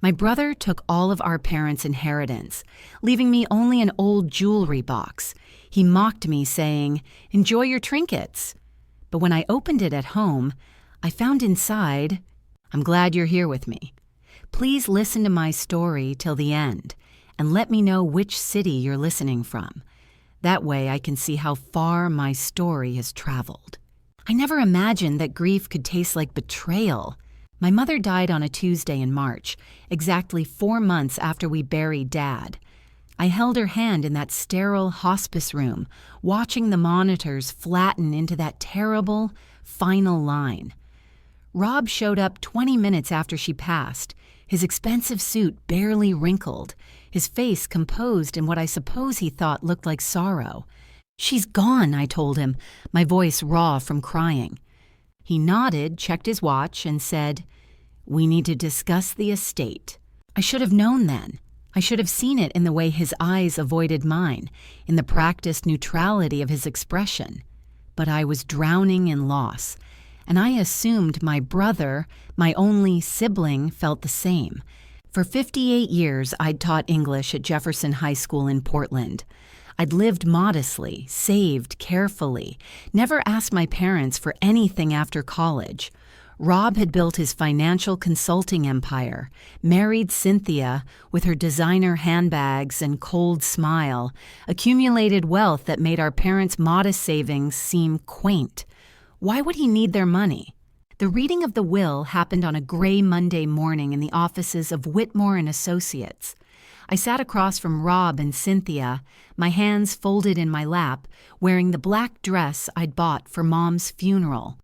My brother took all of our parents' inheritance, leaving me only an old jewelry box. He mocked me, saying, "Enjoy your trinkets." But when I opened it at home, I found inside, "I'm glad you're here with me. Please listen to my story till the end, and let me know which city you're listening from. That way I can see how far my story has traveled." I never imagined that grief could taste like betrayal. My mother died on a Tuesday in March, exactly 4 months after we buried Dad. I held her hand in that sterile hospice room, watching the monitors flatten into that terrible, final line. Rob showed up 20 minutes after she passed, his expensive suit barely wrinkled, his face composed in what I suppose he thought looked like sorrow. "She's gone," I told him, my voice raw from crying. He nodded, checked his watch, and said, "We need to discuss the estate." I should have known then. I should have seen it in the way his eyes avoided mine, in the practiced neutrality of his expression. But I was drowning in loss, and I assumed my brother, my only sibling, felt the same. For 58 years, I'd taught English at Jefferson High School in Portland. I'd lived modestly, saved carefully, never asked my parents for anything after college. Rob had built his financial consulting empire, married Cynthia with her designer handbags and cold smile, accumulated wealth that made our parents' modest savings seem quaint. Why would he need their money? The reading of the will happened on a gray Monday morning in the offices of Whitmore and Associates. I sat across from Rob and Cynthia, my hands folded in my lap, wearing the black dress I'd bought for Mom's funeral.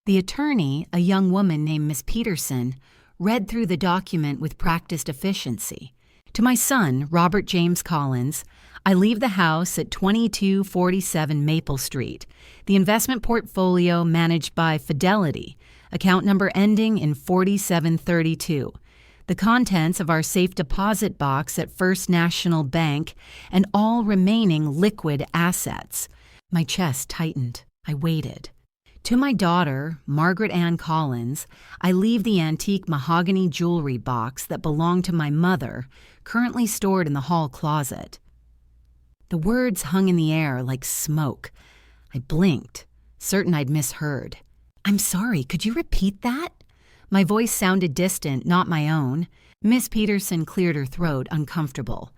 The attorney, a young woman named Miss Peterson, read through the document with practiced efficiency. To my son, Robert James Collins, I leave the house at 2247 Maple Street, the investment portfolio managed by Fidelity, account number ending in 4732. The contents of our safe deposit box at First National Bank, and all remaining liquid assets. My chest tightened. I waited. To my daughter, Margaret Ann Collins, I leave the antique mahogany jewelry box that belonged to my mother, currently stored in the hall closet. The words hung in the air like smoke. I blinked, certain I'd misheard. "I'm sorry, could you repeat that?" My voice sounded distant, not my own. Miss Peterson cleared her throat, uncomfortable.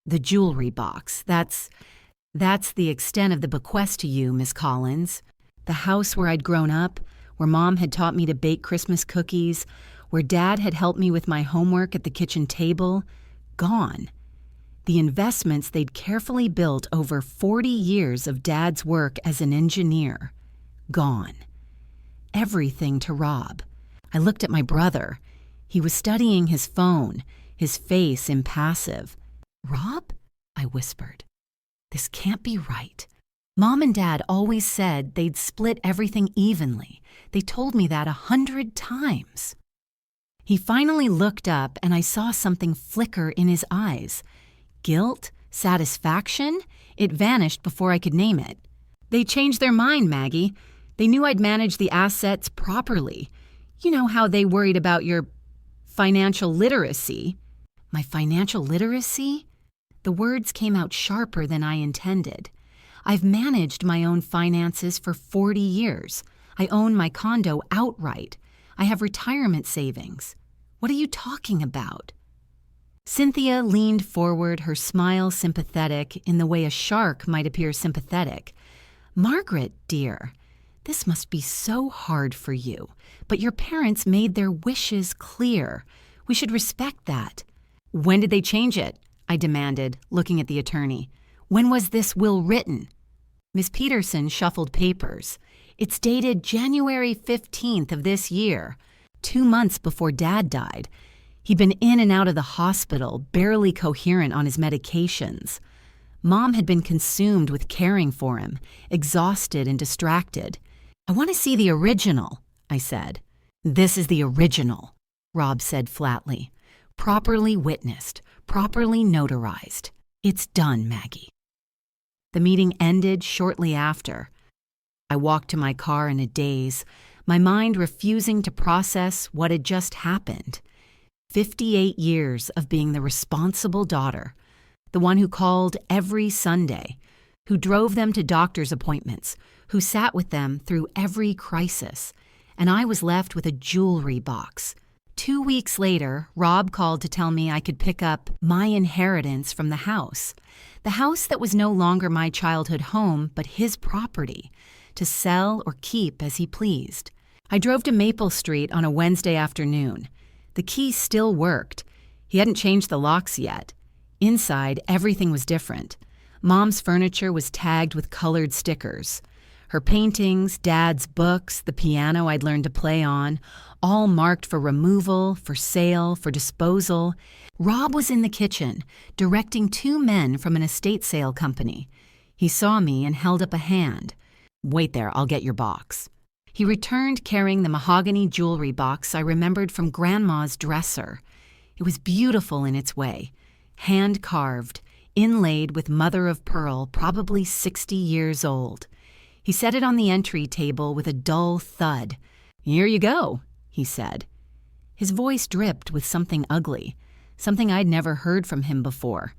"The jewelry box. That's the extent of the bequest to you, Miss Collins. The house where I'd grown up, where Mom had taught me to bake Christmas cookies, where Dad had helped me with my homework at the kitchen table, gone. The investments they'd carefully built over 40 years of Dad's work as an engineer, gone. Everything to Rob. I looked at my brother. He was studying his phone, his face impassive. "Rob?" I whispered. "This can't be right. Mom and Dad always said they'd split everything evenly. They told me that 100 times. He finally looked up, and I saw something flicker in his eyes. Guilt? Satisfaction? It vanished before I could name it. "They changed their mind, Maggie. They knew I'd managed the assets properly. You know how they worried about your financial literacy." "My financial literacy?" The words came out sharper than I intended. "I've managed my own finances for 40 years. I own my condo outright. I have retirement savings. What are you talking about?" Cynthia leaned forward, her smile sympathetic in the way a shark might appear sympathetic. "Margaret, dear, this must be so hard for you, but your parents made their wishes clear. We should respect that." "When did they change it?" I demanded, looking at the attorney. "When was this will written?" Miss Peterson shuffled papers. "It's dated January 15th of this year, 2 months before Dad died. He'd been in and out of the hospital, barely coherent on his medications. Mom had been consumed with caring for him, exhausted and distracted. "I want to see the original," I said. "This is the original," Rob said flatly. "Properly witnessed, properly notarized. It's done, Maggie." The meeting ended shortly after. I walked to my car in a daze, my mind refusing to process what had just happened. 58 years of being the responsible daughter, the one who called every Sunday, who drove them to doctor's appointments, who sat with them through every crisis, and I was left with a jewelry box. 2 weeks later, Rob called to tell me I could pick up my inheritance from the house that was no longer my childhood home but his property, to sell or keep as he pleased. I drove to Maple Street on a Wednesday afternoon. The key still worked. He hadn't changed the locks yet. Inside, everything was different. Mom's furniture was tagged with colored stickers. Her paintings, Dad's books, the piano I'd learned to play on, all marked for removal, for sale, for disposal. Rob was in the kitchen, directing 2 men from an estate sale company. He saw me and held up a hand. "Wait there, I'll get your box." He returned carrying the mahogany jewelry box I remembered from Grandma's dresser. It was beautiful in its way, hand-carved, inlaid with mother-of-pearl, probably 60 years old. He set it on the entry table with a dull thud. "Here you go," he said. His voice dripped with something ugly, something I'd never heard from him before.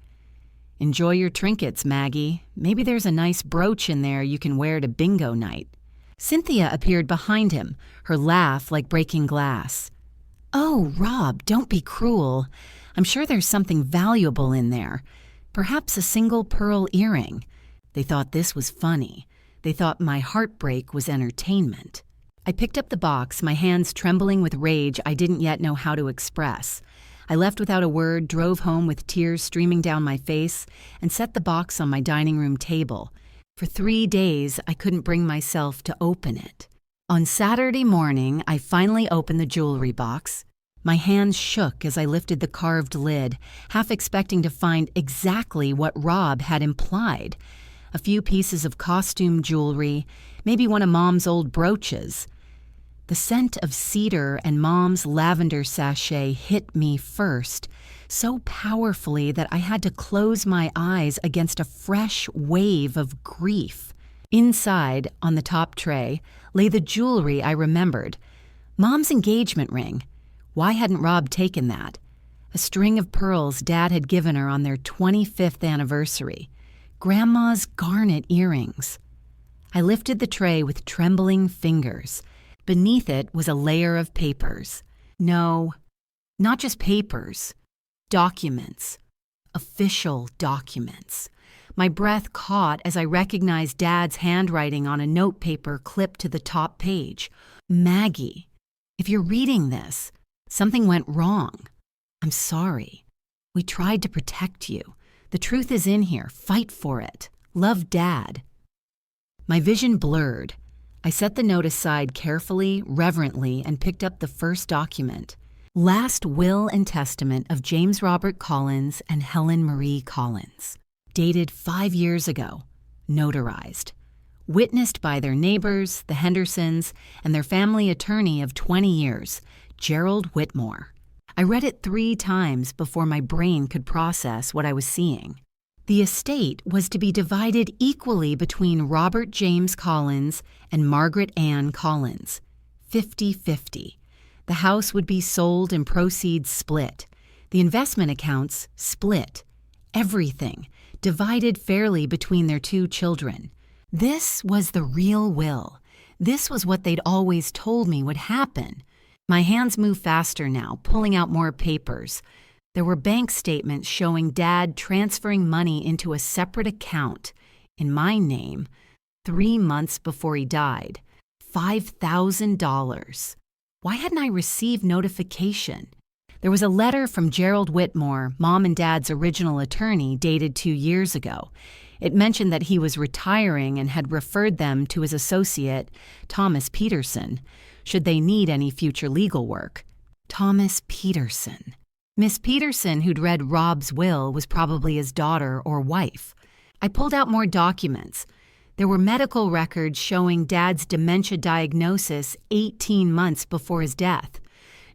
"Enjoy your trinkets, Maggie. Maybe there's a nice brooch in there you can wear to bingo night." Cynthia appeared behind him, her laugh like breaking glass. "Oh, Rob, don't be cruel. I'm sure there's something valuable in there. Perhaps a single pearl earring." They thought this was funny. They thought my heartbreak was entertainment. I picked up the box, my hands trembling with rage I didn't yet know how to express. I left without a word, drove home with tears streaming down my face, and set the box on my dining room table. For 3 days, I couldn't bring myself to open it. On Saturday morning, I finally opened the jewelry box. My hands shook as I lifted the carved lid, half expecting to find exactly what Rob had implied. A few pieces of costume jewelry, maybe one of Mom's old brooches. The scent of cedar and Mom's lavender sachet hit me first, so powerfully that I had to close my eyes against a fresh wave of grief. Inside, on the top tray, lay the jewelry I remembered. Mom's engagement ring. Why hadn't Rob taken that? A string of pearls Dad had given her on their 25th anniversary. Grandma's garnet earrings. I lifted the tray with trembling fingers. Beneath it was a layer of papers. No, not just papers. Documents. Official documents. My breath caught as I recognized Dad's handwriting on a notepaper clipped to the top page. "Maggie, if you're reading this, something went wrong. I'm sorry. We tried to protect you. The truth is in here. Fight for it. Love, Dad." My vision blurred. I set the note aside carefully, reverently, and picked up the first document. Last Will and Testament of James Robert Collins and Helen Marie Collins. Dated 5 years ago. Notarized. Witnessed by their neighbors, the Hendersons, and their family attorney of 20 years, Gerald Whitmore. I read it 3 times before my brain could process what I was seeing. The estate was to be divided equally between Robert James Collins and Margaret Ann Collins, 50-50. The house would be sold and proceeds split. The investment accounts split. Everything divided fairly between their 2 children. This was the real will. This was what they'd always told me would happen. My hands moved faster now, pulling out more papers. There were bank statements showing Dad transferring money into a separate account, in my name, 3 months before he died. $5,000. Why hadn't I received notification? There was a letter from Gerald Whitmore, Mom and Dad's original attorney, dated 2 years ago. It mentioned that he was retiring and had referred them to his associate, Thomas Peterson, should they need any future legal work. Thomas Peterson. Miss Peterson, who'd read Rob's will, was probably his daughter or wife. I pulled out more documents. There were medical records showing Dad's dementia diagnosis 18 months before his death.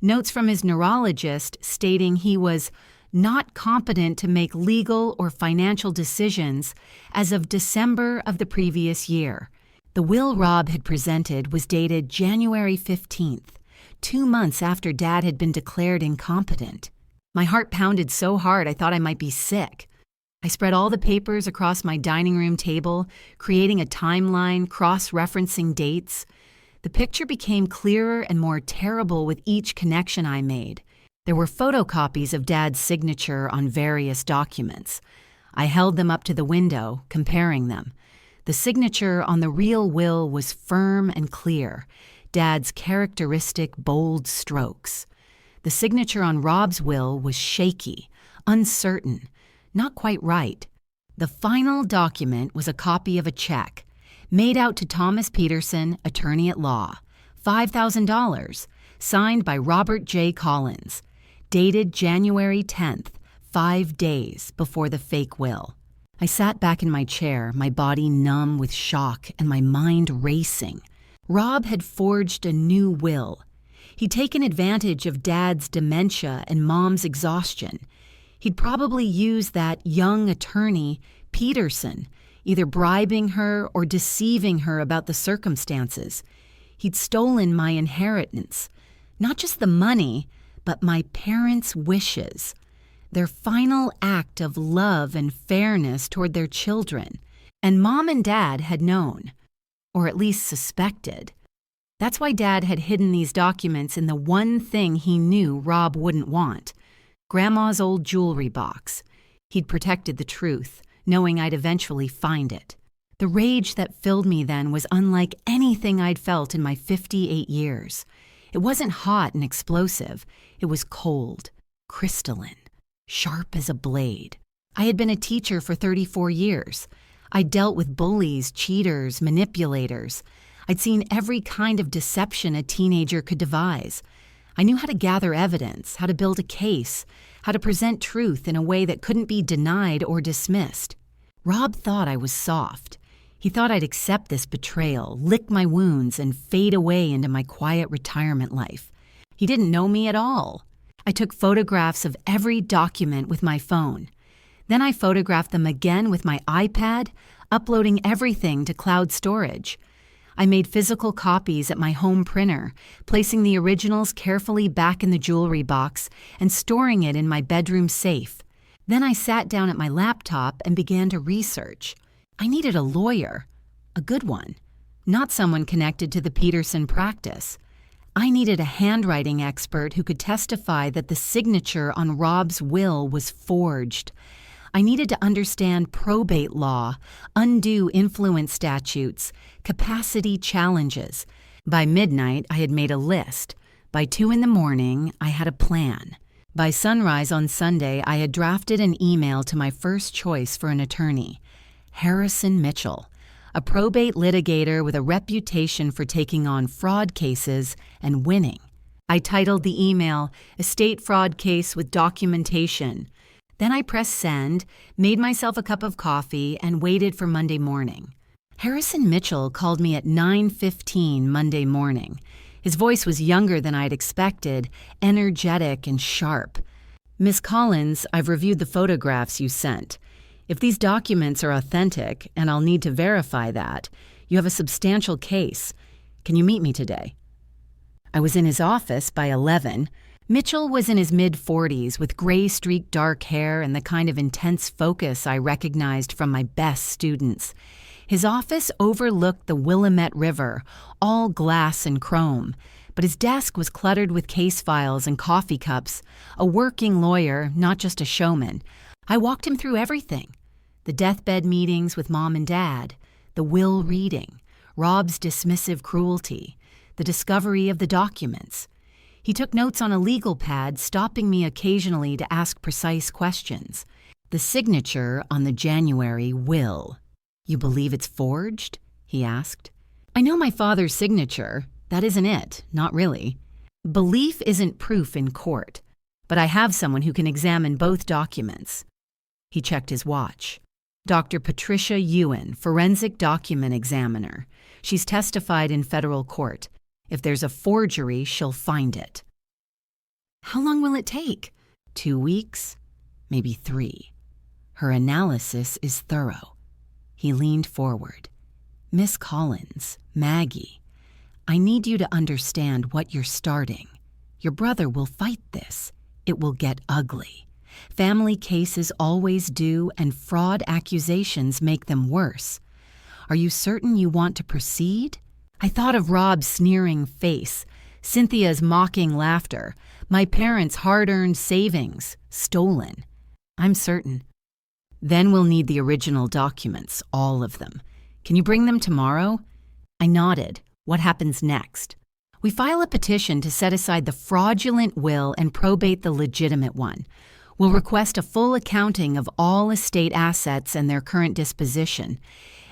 Notes from his neurologist stating he was not competent to make legal or financial decisions as of December of the previous year. The will Rob had presented was dated January 15th, 2 months after Dad had been declared incompetent. My heart pounded so hard I thought I might be sick. I spread all the papers across my dining room table, creating a timeline, cross-referencing dates. The picture became clearer and more terrible with each connection I made. There were photocopies of Dad's signature on various documents. I held them up to the window, comparing them. The signature on the real will was firm and clear, Dad's characteristic bold strokes. The signature on Rob's will was shaky, uncertain, not quite right. The final document was a copy of a check, made out to Thomas Peterson, attorney at law, $5,000, signed by Robert J. Collins, dated January 10th, 5 days before the fake will. I sat back in my chair, my body numb with shock and my mind racing. Rob had forged a new will. He'd taken advantage of Dad's dementia and Mom's exhaustion. He'd probably used that young attorney, Peterson, either bribing her or deceiving her about the circumstances. He'd stolen my inheritance, not just the money, but my parents' wishes, their final act of love and fairness toward their children. And Mom and Dad had known, or at least suspected. That's why Dad had hidden these documents in the one thing he knew Rob wouldn't want, Grandma's old jewelry box. He'd protected the truth, knowing I'd eventually find it. The rage that filled me then was unlike anything I'd felt in my 58 years. It wasn't hot and explosive. It was cold, crystalline, sharp as a blade. I had been a teacher for 34 years. I'd dealt with bullies, cheaters, manipulators. I'd seen every kind of deception a teenager could devise. I knew how to gather evidence, how to build a case, how to present truth in a way that couldn't be denied or dismissed. Rob thought I was soft. He thought I'd accept this betrayal, lick my wounds, and fade away into my quiet retirement life. He didn't know me at all. I took photographs of every document with my phone. Then I photographed them again with my iPad, uploading everything to cloud storage. I made physical copies at my home printer, placing the originals carefully back in the jewelry box and storing it in my bedroom safe. Then I sat down at my laptop and began to research. I needed a lawyer, a good one, not someone connected to the Peterson practice. I needed a handwriting expert who could testify that the signature on Rob's will was forged. I needed to understand probate law, undue influence statutes, capacity challenges. By midnight, I had made a list. By 2 a.m, I had a plan. By sunrise on Sunday, I had drafted an email to my first choice for an attorney, Harrison Mitchell, a probate litigator with a reputation for taking on fraud cases and winning. I titled the email, Estate Fraud Case with Documentation. Then I pressed send, made myself a cup of coffee, and waited for Monday morning. Harrison Mitchell called me at 9:15 Monday morning. His voice was younger than I'd expected, energetic and sharp. Miss Collins, I've reviewed the photographs you sent. If these documents are authentic, and I'll need to verify that, you have a substantial case. Can you meet me today? I was in his office by 11. Mitchell was in his mid-40s with gray-streaked dark hair and the kind of intense focus I recognized from my best students. His office overlooked the Willamette River, all glass and chrome, but his desk was cluttered with case files and coffee cups, a working lawyer, not just a showman. I walked him through everything. The deathbed meetings with Mom and Dad, the will reading, Rob's dismissive cruelty, the discovery of the documents. He took notes on a legal pad, stopping me occasionally to ask precise questions. The signature on the January will. You believe it's forged? He asked. I know my father's signature. That isn't it, not really. Belief isn't proof in court, but I have someone who can examine both documents. He checked his watch. Dr. Patricia Ewan, forensic document examiner. She's testified in federal court. If there's a forgery, she'll find it. How long will it take? 2 weeks? Maybe 3. Her analysis is thorough. He leaned forward. Miss Collins, Maggie, I need you to understand what you're starting. Your brother will fight this. it will get ugly. Family cases always do, and fraud accusations make them worse. Are you certain you want to proceed? I thought of Rob's sneering face, Cynthia's mocking laughter, my parents' hard-earned savings, stolen. I'm certain. Then we'll need the original documents, all of them. Can you bring them tomorrow? I nodded. What happens next? We file a petition to set aside the fraudulent will and probate the legitimate one. We'll request a full accounting of all estate assets and their current disposition,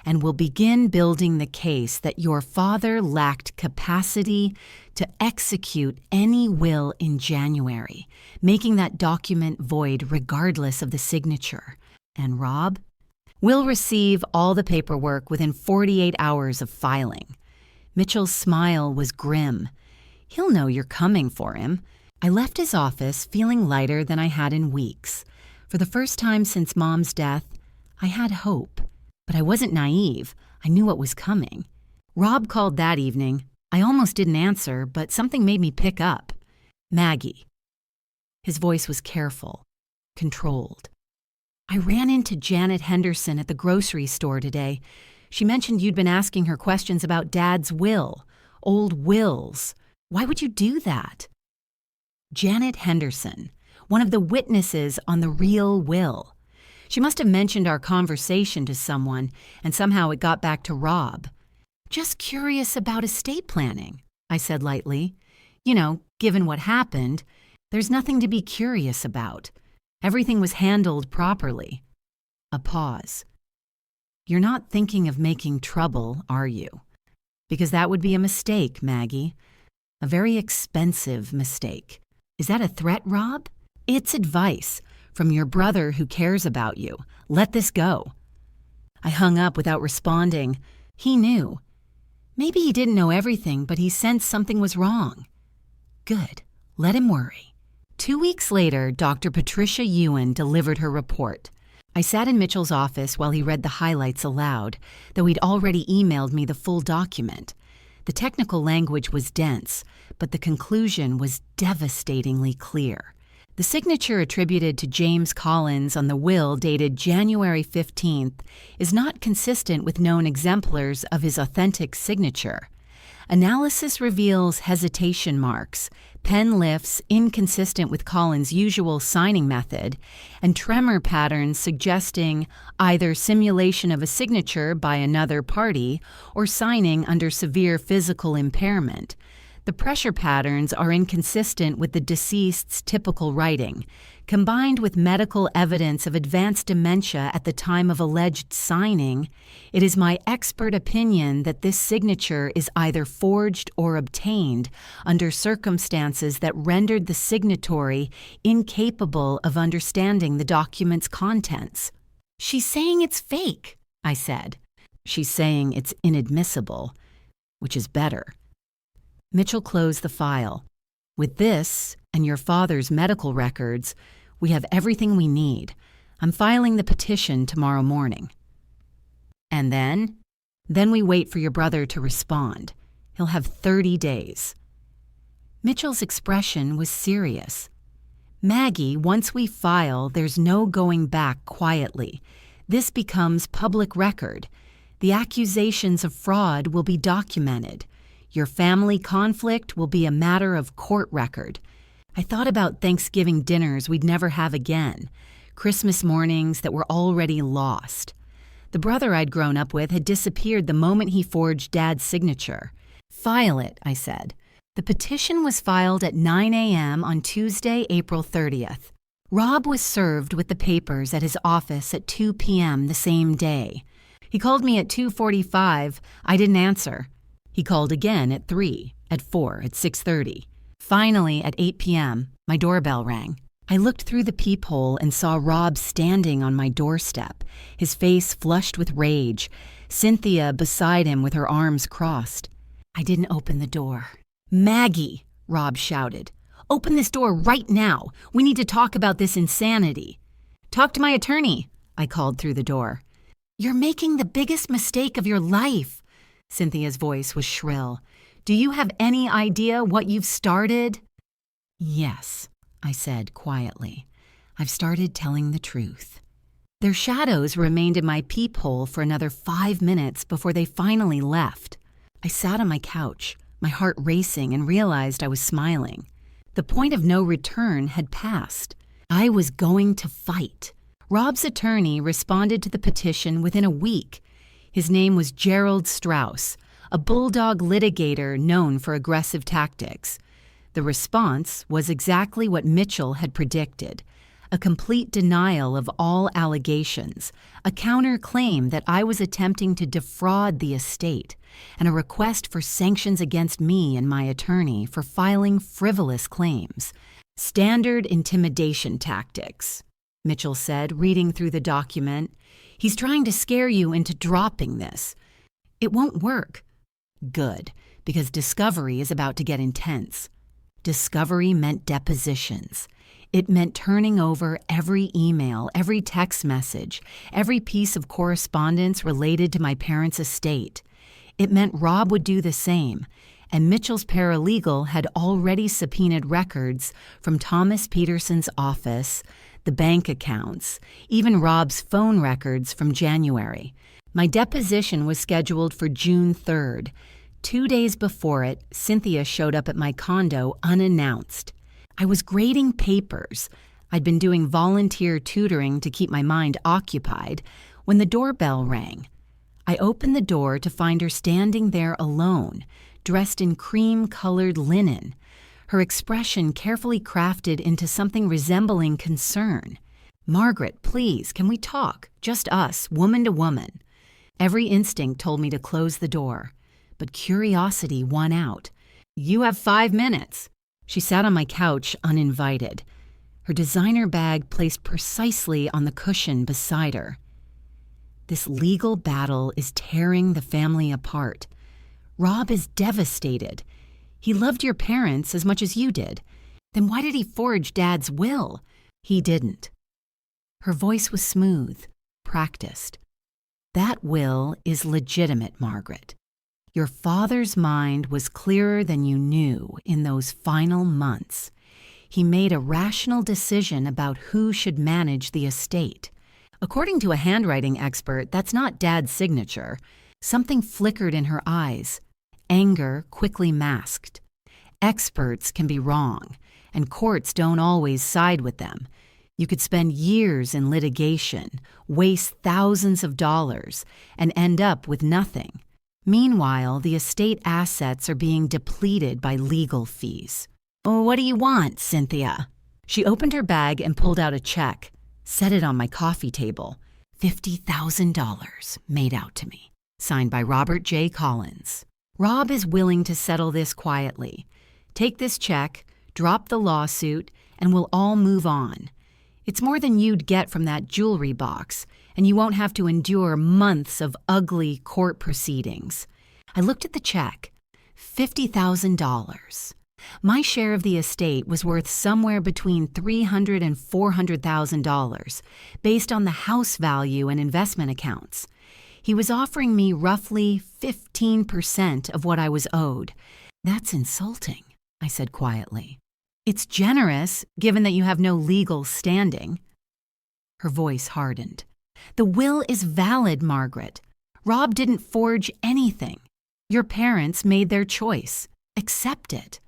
and we'll begin building the case that your father lacked capacity to execute any will in January, making that document void regardless of the signature. And Rob? We'll receive all the paperwork within 48 hours of filing. Mitchell's smile was grim. He'll know you're coming for him. I left his office feeling lighter than I had in weeks. For the first time since Mom's death, I had hope. But I wasn't naive. I knew what was coming. Rob called that evening. I almost didn't answer, but something made me pick up. Maggie. His voice was careful, controlled. I ran into Janet Henderson at the grocery store today. She mentioned you'd been asking her questions about Dad's will, old wills. Why would you do that? Janet Henderson, one of the witnesses on the real will. She must have mentioned our conversation to someone, and somehow it got back to Rob. Just curious about estate planning, I said lightly. You know, given what happened, there's nothing to be curious about. Everything was handled properly. A pause. You're not thinking of making trouble, are you? Because that would be a mistake, Maggie. A very expensive mistake. Is that a threat, Rob? It's advice from your brother who cares about you. Let this go. I hung up without responding. He knew. Maybe he didn't know everything, but he sensed something was wrong. Good. Let him worry. 2 weeks later, Dr. Patricia Ewan delivered her report. I sat in Mitchell's office while he read the highlights aloud, though he'd already emailed me the full document. The technical language was dense, but the conclusion was devastatingly clear. The signature attributed to James Collins on the will dated January 15th is not consistent with known exemplars of his authentic signature. Analysis reveals hesitation marks, pen lifts inconsistent with Collins' usual signing method, and tremor patterns suggesting either simulation of a signature by another party or signing under severe physical impairment. The pressure patterns are inconsistent with the deceased's typical writing. Combined with medical evidence of advanced dementia at the time of alleged signing, it is my expert opinion that this signature is either forged or obtained under circumstances that rendered the signatory incapable of understanding the document's contents. She's saying it's fake, I said. She's saying it's inadmissible, which is better. Mitchell closed the file. With this and your father's medical records, we have everything we need. I'm filing the petition tomorrow morning. And then? Then we wait for your brother to respond. He'll have 30 days. Mitchell's expression was serious. Maggie, once we file, there's no going back quietly. This becomes public record. The accusations of fraud will be documented. Your family conflict will be a matter of court record. I thought about Thanksgiving dinners we'd never have again, Christmas mornings that were already lost. The brother I'd grown up with had disappeared the moment he forged Dad's signature. File it, I said. The petition was filed at 9 a.m. on Tuesday, April 30th. Rob was served with the papers at his office at 2 p.m. the same day. He called me at 2:45. I didn't answer. He called again at 3, at 4, at 6:30. Finally, at 8 p.m., my doorbell rang. I looked through the peephole and saw Rob standing on my doorstep, his face flushed with rage, Cynthia beside him with her arms crossed. I didn't open the door. "Maggie," Rob shouted, "open this door right now. We need to talk about this insanity." "Talk to my attorney," I called through the door. "You're making the biggest mistake of your life." Cynthia's voice was shrill. "Do you have any idea what you've started?" "Yes," I said quietly. "I've started telling the truth." Their shadows remained in my peephole for another 5 minutes before they finally left. I sat on my couch, my heart racing, and realized I was smiling. The point of no return had passed. I was going to fight. Rob's attorney responded to the petition within a week. His name was Gerald Strauss, a bulldog litigator known for aggressive tactics. The response was exactly what Mitchell had predicted: a complete denial of all allegations, a counterclaim that I was attempting to defraud the estate, and a request for sanctions against me and my attorney for filing frivolous claims. "Standard intimidation tactics," Mitchell said, reading through the document. "He's trying to scare you into dropping this. It won't work." Good, because discovery is about to get intense. Discovery meant depositions. It meant turning over every email, every text message, every piece of correspondence related to my parents' estate. It meant Rob would do the same, and Mitchell's paralegal had already subpoenaed records from Thomas Peterson's office, the bank accounts, even Rob's phone records from January. My deposition was scheduled for June 3rd. 2 days before it, Cynthia showed up at my condo unannounced. I was grading papers. I'd been doing volunteer tutoring to keep my mind occupied when the doorbell rang. I opened the door to find her standing there alone, dressed in cream-colored linen, her expression carefully crafted into something resembling concern. "Margaret, please, can we talk? Just us, woman to woman." Every instinct told me to close the door, but curiosity won out. "You have 5 minutes." She sat on my couch uninvited, her designer bag placed precisely on the cushion beside her. "This legal battle is tearing the family apart. Rob is devastated. He loved your parents as much as you did. Then why did he forge Dad's will?" "He didn't." Her voice was smooth, practiced. "That will is legitimate, Margaret. Your father's mind was clearer than you knew in those final months. He made a rational decision about who should manage the estate. According to a handwriting expert, that's not Dad's signature." Something flickered in her eyes. Anger quickly masked. Experts can be wrong, and courts don't always side with them. You could spend years in litigation, waste thousands of dollars, and end up with nothing. Meanwhile, the estate assets are being depleted by legal fees. "Oh, what do you want, Cynthia?" She opened her bag and pulled out a check, set it on my coffee table. $50,000 made out to me, signed by Robert J. Collins. "Rob is willing to settle this quietly. Take this check, drop the lawsuit, and we'll all move on. It's more than you'd get from that jewelry box, and you won't have to endure months of ugly court proceedings." I looked at the check. $50,000. My share of the estate was worth somewhere between $300,000 and $400,000, based on the house value and investment accounts. He was offering me roughly 15% of what I was owed. "That's insulting," I said quietly. "It's generous, given that you have no legal standing." Her voice hardened. "The will is valid, Margaret. Rob didn't forge anything. Your parents made their choice. Accept it."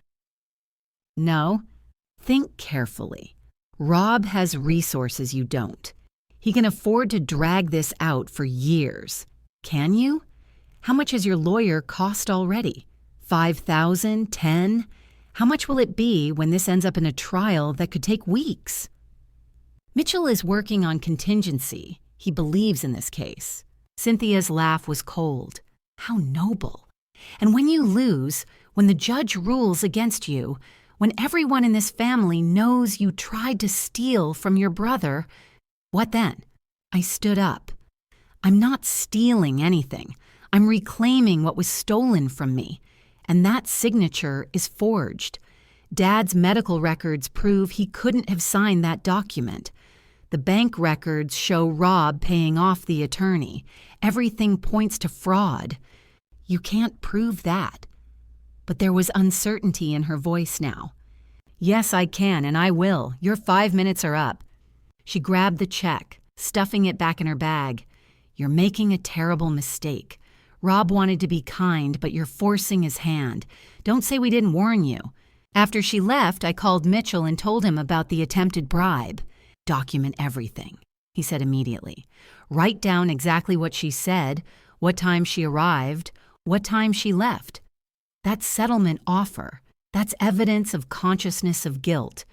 "No. Think carefully. Rob has resources you don't. He can afford to drag this out for years. Can you? How much has your lawyer cost already? 5,000? 10? How much will it be when this ends up in a trial that could take weeks?" "Mitchell is working on contingency. He believes in this case." Cynthia's laugh was cold. "How noble. And when you lose, when the judge rules against you, when everyone in this family knows you tried to steal from your brother, what then?" I stood up. "I'm not stealing anything. I'm reclaiming what was stolen from me. And that signature is forged. Dad's medical records prove he couldn't have signed that document. The bank records show Rob paying off the attorney. Everything points to fraud. You can't prove that." But there was uncertainty in her voice now. Yes, I can, and I will. Your 5 minutes are up. She grabbed the check, stuffing it back in her bag. You're making a terrible mistake. Rob wanted to be kind, but you're forcing his hand. Don't say we didn't warn you. After she left, I called Mitchell and told him about the attempted bribe. Document everything, he said immediately. Write down exactly what she said, what time she arrived, what time she left. That's settlement offer. That's evidence of consciousness of guilt.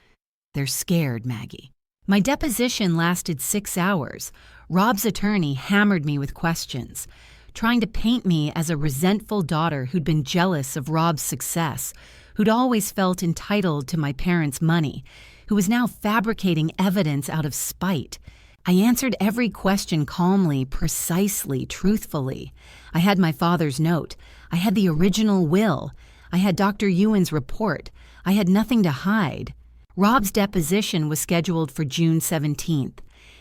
They're scared, Maggie. My deposition lasted 6 hours. Rob's attorney hammered me with questions, trying to paint me as a resentful daughter who'd been jealous of Rob's success, who'd always felt entitled to my parents' money, who was now fabricating evidence out of spite. I answered every question calmly, precisely, truthfully. I had my father's note. I had the original will. I had Dr. Ewan's report. I had nothing to hide. Rob's deposition was scheduled for June 17th.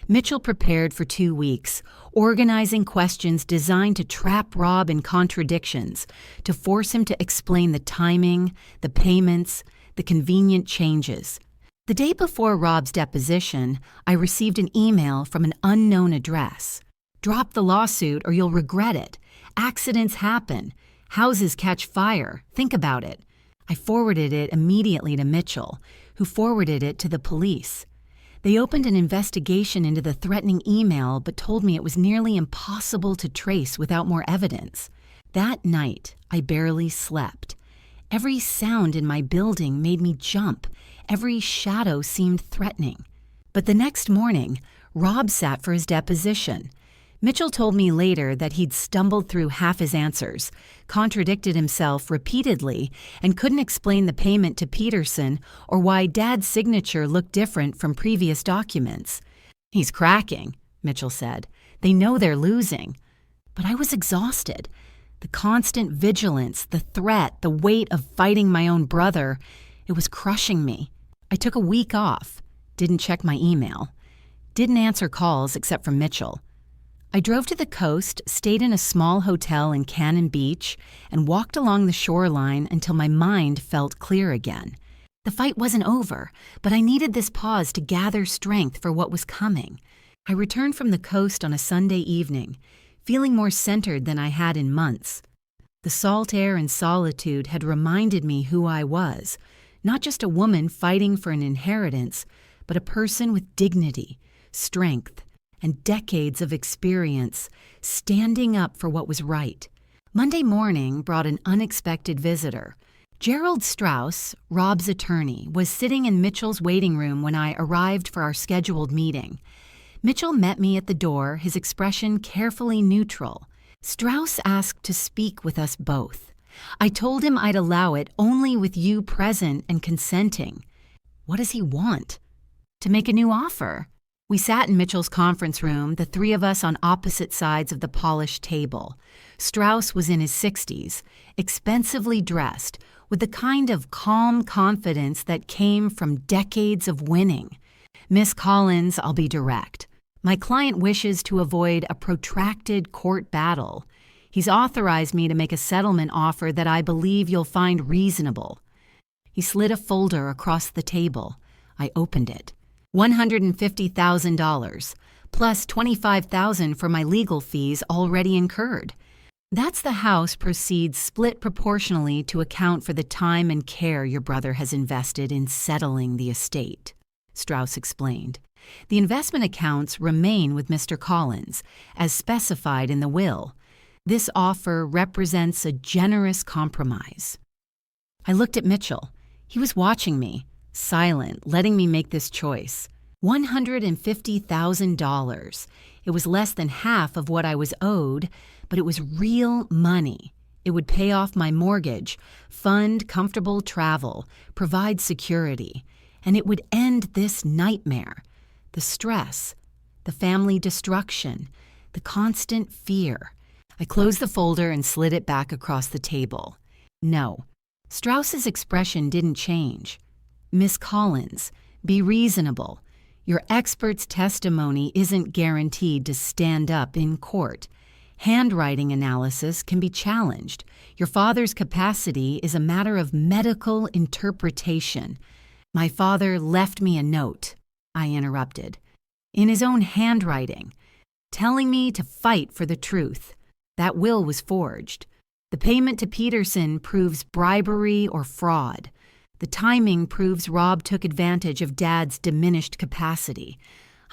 Mitchell prepared for 2 weeks, organizing questions designed to trap Rob in contradictions, to force him to explain the timing, the payments, the convenient changes. The day before Rob's deposition, I received an email from an unknown address. Drop the lawsuit or you'll regret it. Accidents happen. Houses catch fire. Think about it. I forwarded it immediately to Mitchell, who forwarded it to the police. They opened an investigation into the threatening email but told me it was nearly impossible to trace without more evidence. That night, I barely slept. Every sound in my building made me jump. Every shadow seemed threatening. But the next morning, Rob sat for his deposition. Mitchell told me later that he'd stumbled through half his answers, contradicted himself repeatedly, and couldn't explain the payment to Peterson or why Dad's signature looked different from previous documents. He's cracking, Mitchell said. They know they're losing. But I was exhausted. The constant vigilance, the threat, the weight of fighting my own brother, it was crushing me. I took a week off, didn't check my email, didn't answer calls except from Mitchell. I drove to the coast, stayed in a small hotel in Cannon Beach, and walked along the shoreline until my mind felt clear again. The fight wasn't over, but I needed this pause to gather strength for what was coming. I returned from the coast on a Sunday evening, feeling more centered than I had in months. The salt air and solitude had reminded me who I was, not just a woman fighting for an inheritance, but a person with dignity, strength, and decades of experience, standing up for what was right. Monday morning brought an unexpected visitor. Gerald Strauss, Rob's attorney, was sitting in Mitchell's waiting room when I arrived for our scheduled meeting. Mitchell met me at the door, his expression carefully neutral. Strauss asked to speak with us both. I told him I'd allow it only with you present and consenting. What does he want? To make a new offer. We sat in Mitchell's conference room, the three of us on opposite sides of the polished table. Strauss was in his 60s, expensively dressed, with the kind of calm confidence that came from decades of winning. Miss Collins, I'll be direct. My client wishes to avoid a protracted court battle. He's authorized me to make a settlement offer that I believe you'll find reasonable. He slid a folder across the table. I opened it. $150,000, plus $25,000 for my legal fees already incurred. That's the house proceeds split proportionally to account for the time and care your brother has invested in settling the estate, Strauss explained. The investment accounts remain with Mr. Collins, as specified in the will. This offer represents a generous compromise. I looked at Mitchell. He was watching me, silent, letting me make this choice. $150,000. It was less than half of what I was owed, but it was real money. It would pay off my mortgage, fund comfortable travel, provide security, and it would end this nightmare, the stress, the family destruction, the constant fear. I closed the folder and slid it back across the table. No, Strauss's expression didn't change. Miss Collins, be reasonable. Your expert's testimony isn't guaranteed to stand up in court. Handwriting analysis can be challenged. Your father's capacity is a matter of medical interpretation. My father left me a note, I interrupted, in his own handwriting, telling me to fight for the truth. That will was forged. The payment to Peterson proves bribery or fraud. The timing proves Rob took advantage of Dad's diminished capacity.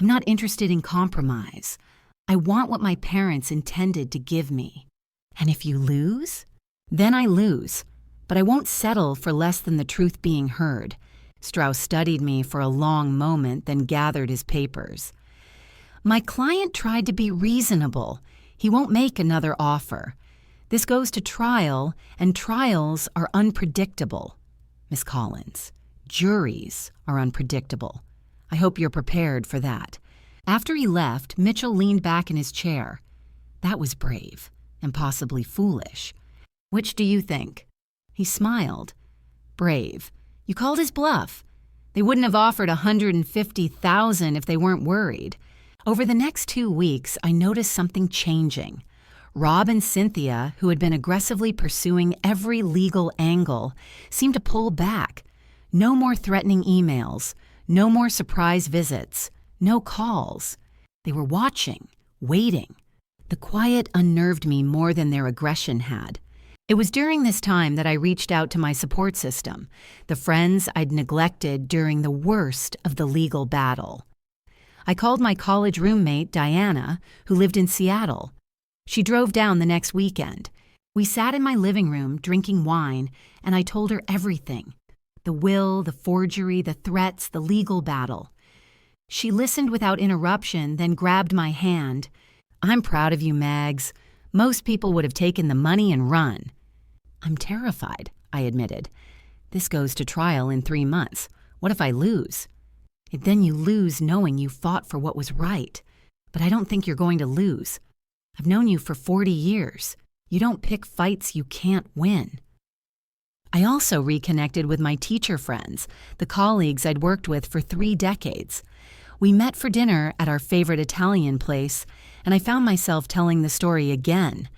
I'm not interested in compromise. I want what my parents intended to give me. And if you lose? Then I lose. But I won't settle for less than the truth being heard. Strauss studied me for a long moment, then gathered his papers. My client tried to be reasonable. He won't make another offer. This goes to trial, and trials are unpredictable. Miss Collins, juries are unpredictable. I hope you're prepared for that. After he left, Mitchell leaned back in his chair. That was brave, and possibly foolish. Which do you think? He smiled. Brave. You called his bluff. They wouldn't have offered $150,000 if they weren't worried. Over the next 2 weeks, I noticed something changing. Rob and Cynthia, who had been aggressively pursuing every legal angle, seemed to pull back. No more threatening emails, no more surprise visits, no calls. They were watching, waiting. The quiet unnerved me more than their aggression had. It was during this time that I reached out to my support system, the friends I'd neglected during the worst of the legal battle. I called my college roommate, Diana, who lived in Seattle. She drove down the next weekend. We sat in my living room drinking wine, and I told her everything. The will, the forgery, the threats, the legal battle. She listened without interruption, then grabbed my hand. I'm proud of you, Mags. Most people would have taken the money and run. I'm terrified, I admitted. This goes to trial in 3 months. What if I lose? Then you lose knowing you fought for what was right. But I don't think you're going to lose. I've known you for 40 years. You don't pick fights you can't win. I also reconnected with my teacher friends, the colleagues I'd worked with for 3 decades. We met for dinner at our favorite Italian place, and I found myself telling the story again.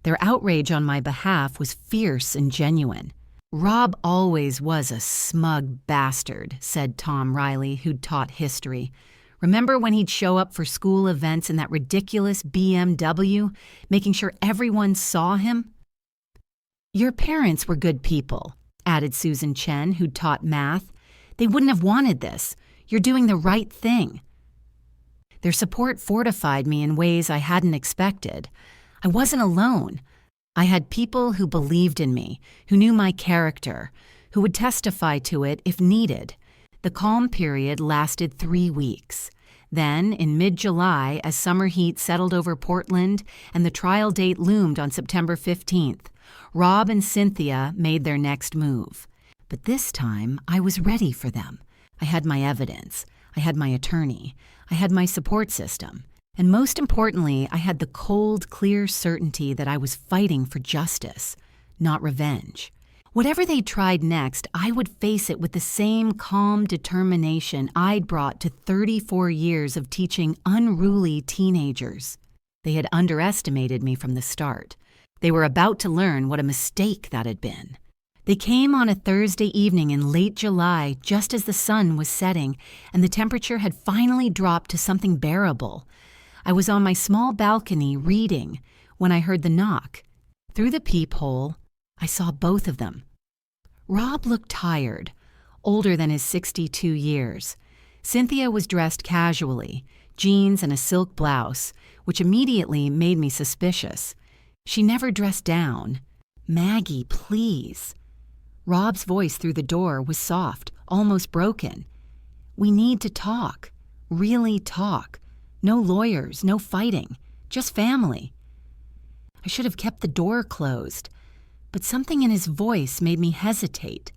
Their outrage on my behalf was fierce and genuine. Rob always was a smug bastard, said Tom Riley, who'd taught history. Remember when he'd show up for school events in that ridiculous BMW, making sure everyone saw him? Your parents were good people, added Susan Chen, who'd taught math. They wouldn't have wanted this. You're doing the right thing. Their support fortified me in ways I hadn't expected. I wasn't alone. I had people who believed in me, who knew my character, who would testify to it if needed. The calm period lasted 3 weeks. Then, in mid-July, as summer heat settled over Portland and the trial date loomed on September 15th, Rob and Cynthia made their next move. But this time, I was ready for them. I had my evidence. I had my attorney. I had my support system. And most importantly, I had the cold, clear certainty that I was fighting for justice, not revenge. Whatever they tried next, I would face it with the same calm determination I'd brought to 34 years of teaching unruly teenagers. They had underestimated me from the start. They were about to learn what a mistake that had been. They came on a Thursday evening in late July, just as the sun was setting, and the temperature had finally dropped to something bearable. I was on my small balcony reading when I heard the knock. Through the peephole, I saw both of them. Rob looked tired, older than his 62 years. Cynthia was dressed casually, jeans and a silk blouse, which immediately made me suspicious. She never dressed down. Maggie, please. Rob's voice through the door was soft, almost broken. We need to talk. Really talk. No lawyers, no fighting. Just family. I should have kept the door closed. But something in his voice made me hesitate.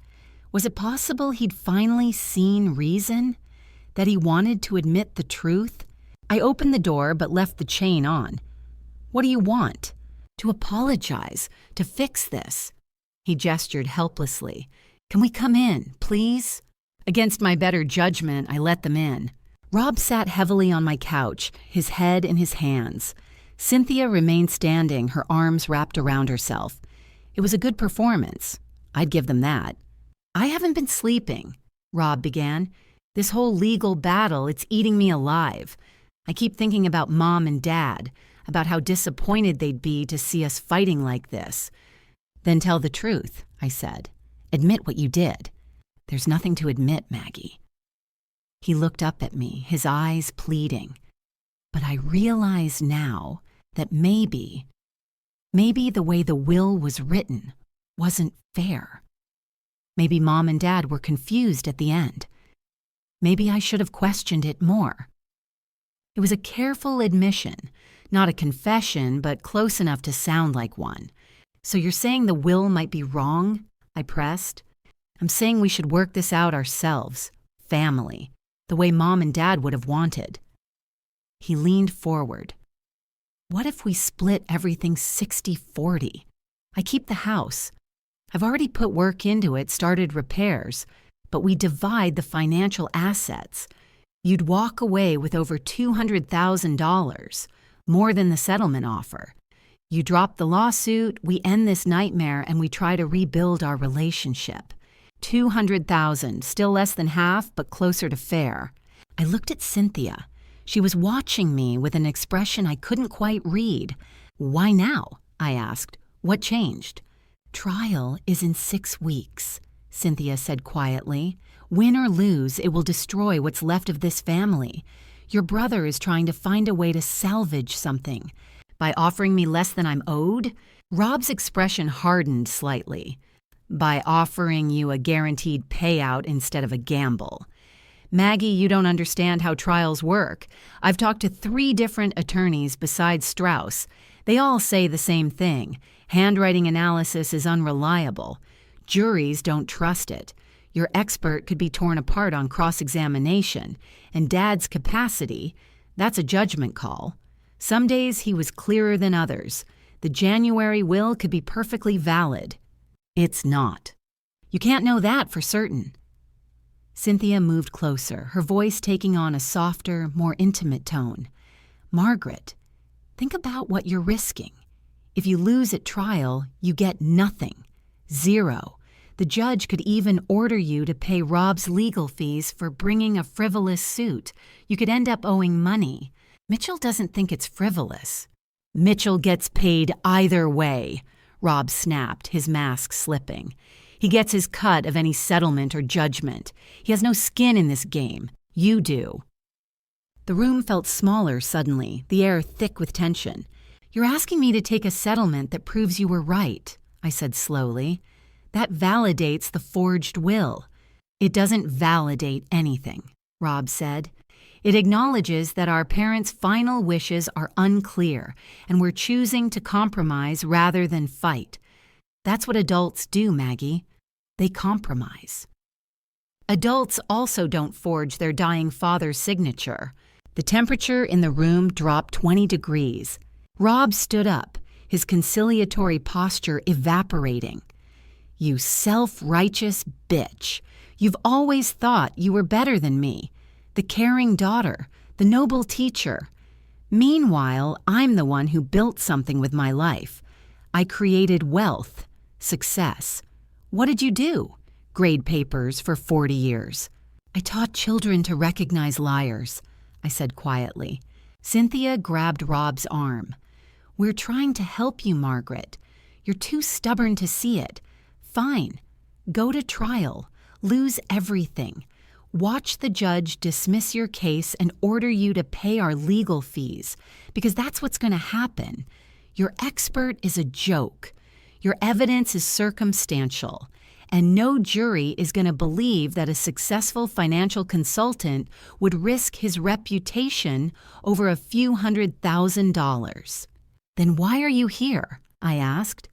Was it possible he'd finally seen reason? That he wanted to admit the truth? I opened the door but left the chain on. What do you want? To apologize, to fix this. He gestured helplessly. Can we come in, please? Against my better judgment, I let them in. Rob sat heavily on my couch, his head in his hands. Cynthia remained standing, her arms wrapped around herself. It was a good performance. I'd give them that. I haven't been sleeping. Rob began. "This whole legal battle, it's eating me alive. I keep thinking about Mom and Dad, about how disappointed they'd be to see us fighting like this." "Then tell the truth," I said. "Admit what you did." "There's nothing to admit, Maggie." He looked up at me, his eyes pleading. But I realize now that maybe the way the will was written wasn't fair. Maybe Mom and Dad were confused at the end. Maybe I should have questioned it more. It was a careful admission, not a confession, but close enough to sound like one. "So you're saying the will might be wrong?" I pressed. "I'm saying we should work this out ourselves, family, the way Mom and Dad would have wanted." He leaned forward. "What if we split everything 60-40? I keep the house. I've already put work into it, started repairs, but we divide the financial assets. You'd walk away with over $200,000, more than the settlement offer. You drop the lawsuit, we end this nightmare, and we try to rebuild our relationship. $200,000, still less than half, but closer to fair." I looked at Cynthia. She was watching me with an expression I couldn't quite read. "Why now?" I asked. "What changed?" "Trial is in 6 weeks," Cynthia said quietly. "Win or lose, it will destroy what's left of this family. Your brother is trying to find a way to salvage something. By offering me less than I'm owed?" Rob's expression hardened slightly. "By offering you a guaranteed payout instead of a gamble. Maggie, you don't understand how trials work. I've talked to 3 different attorneys besides Strauss. They all say the same thing. Handwriting analysis is unreliable. Juries don't trust it. Your expert could be torn apart on cross-examination. And Dad's capacity, that's a judgment call. Some days he was clearer than others. The January will could be perfectly valid. It's not. You can't know that for certain." Cynthia moved closer, her voice taking on a softer, more intimate tone. "Margaret, think about what you're risking. If you lose at trial, you get nothing. 0. The judge could even order you to pay Rob's legal fees for bringing a frivolous suit. You could end up owing money. Mitchell doesn't think it's frivolous." "Mitchell gets paid either way," Rob snapped, his mask slipping. "He gets his cut of any settlement or judgment. He has no skin in this game. You do." The room felt smaller suddenly, the air thick with tension. "You're asking me to take a settlement that proves you were right," I said slowly. "That validates the forged will." "It doesn't validate anything," Rob said. "It acknowledges that our parents' final wishes are unclear, and we're choosing to compromise rather than fight. That's what adults do, Maggie. They compromise." Adults also don't forge their dying father's signature. The temperature in the room dropped 20 degrees. Rob stood up, his conciliatory posture evaporating. "You self-righteous bitch. You've always thought you were better than me. The caring daughter, the noble teacher. Meanwhile, I'm the one who built something with my life. I created wealth. Success. What did you do? Grade papers for 40 years. I taught children to recognize liars," I said quietly. Cynthia grabbed Rob's arm. "We're trying to help you, Margaret. You're too stubborn to see it. Fine. Go to trial. Lose everything. Watch the judge dismiss your case and order you to pay our legal fees, because that's what's going to happen. Your expert is a joke. Your evidence is circumstantial, and no jury is going to believe that a successful financial consultant would risk his reputation over a few $100,000. Then why are you here?" I asked.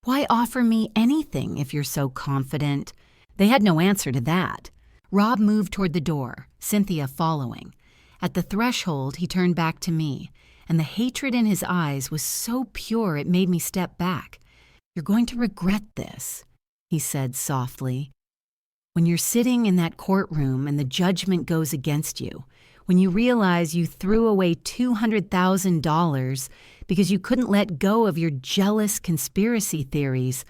"Why offer me anything if you're so confident?" They had no answer to that. Rob moved toward the door, Cynthia following. At the threshold, he turned back to me, and the hatred in his eyes was so pure it made me step back. "You're going to regret this," he said softly. "When you're sitting in that courtroom and the judgment goes against you, when you realize you threw away $200,000 because you couldn't let go of your jealous conspiracy theories,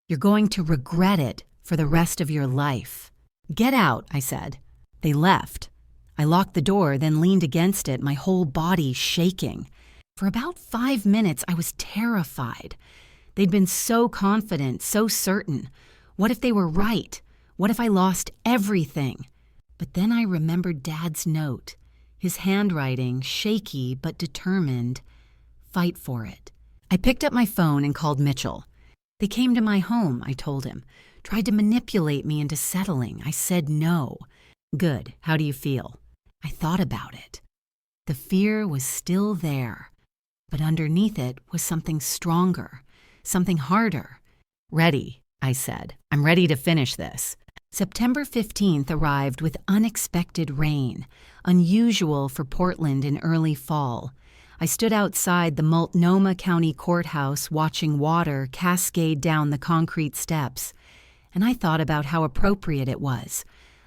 you're going to regret it for the rest of your life." "Get out," I said. They left. I locked the door, then leaned against it, my whole body shaking. For about 5 minutes, I was terrified. They'd been so confident, so certain. What if they were right? What if I lost everything? But then I remembered Dad's note, his handwriting, shaky but determined. Fight for it. I picked up my phone and called Mitchell. They came to my home, I told him. Tried to manipulate me into settling. I said no. Good. How do you feel? I thought about it. The fear was still there, but underneath it was something stronger, something harder. Ready, I said. I'm ready to finish this. September 15th arrived with unexpected rain, unusual for Portland in early fall. I stood outside the Multnomah County Courthouse watching water cascade down the concrete steps, and I thought about how appropriate it was.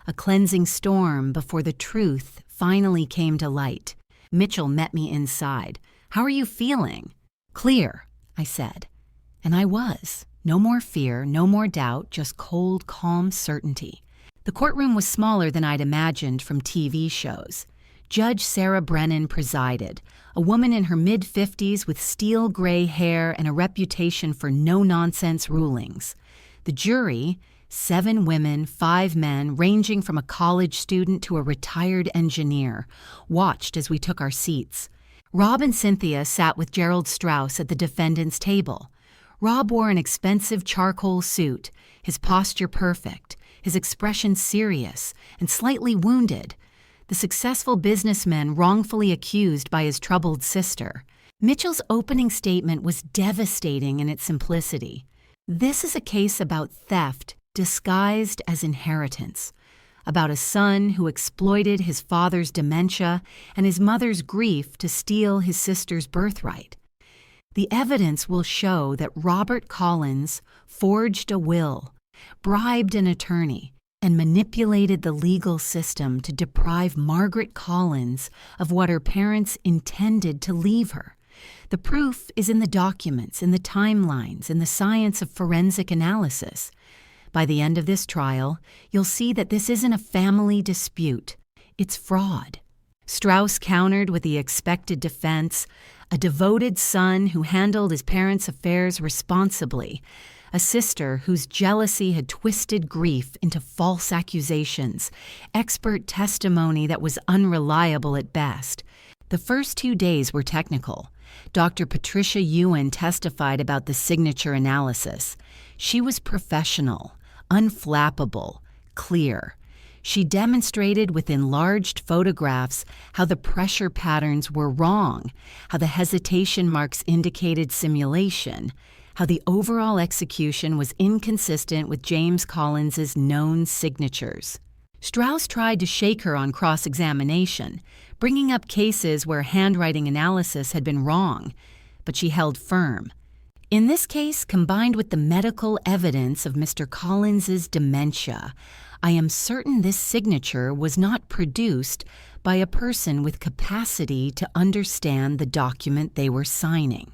A cleansing storm before the truth finally came to light. Mitchell met me inside. "How are you feeling?" "Clear," I said. And I was. No more fear, no more doubt, just cold, calm certainty. The courtroom was smaller than I'd imagined from TV shows. Judge Sarah Brennan presided, a woman in her mid-50s with steel gray hair and a reputation for no-nonsense rulings. The jury, 7 women, 5 men, ranging from a college student to a retired engineer, watched as we took our seats. Rob and Cynthia sat with Gerald Strauss at the defendant's table. Rob wore an expensive charcoal suit, his posture perfect, his expression serious and slightly wounded. The successful businessman wrongfully accused by his troubled sister. Mitchell's opening statement was devastating in its simplicity. This is a case about theft disguised as inheritance, about a son who exploited his father's dementia and his mother's grief to steal his sister's birthright. The evidence will show that Robert Collins forged a will, bribed an attorney, and manipulated the legal system to deprive Margaret Collins of what her parents intended to leave her. The proof is in the documents, in the timelines, in the science of forensic analysis. By the end of this trial, you'll see that this isn't a family dispute. It's fraud. Strauss countered with the expected defense, a devoted son who handled his parents' affairs responsibly, a sister whose jealousy had twisted grief into false accusations, expert testimony that was unreliable at best. The first 2 days were technical. Dr. Patricia Ewan testified about the signature analysis. She was professional, unflappable, clear. She demonstrated with enlarged photographs how the pressure patterns were wrong, how the hesitation marks indicated simulation, how the overall execution was inconsistent with James Collins's known signatures. Strauss tried to shake her on cross-examination, bringing up cases where handwriting analysis had been wrong, but she held firm. In this case, combined with the medical evidence of Mr. Collins's dementia, I am certain this signature was not produced by a person with capacity to understand the document they were signing.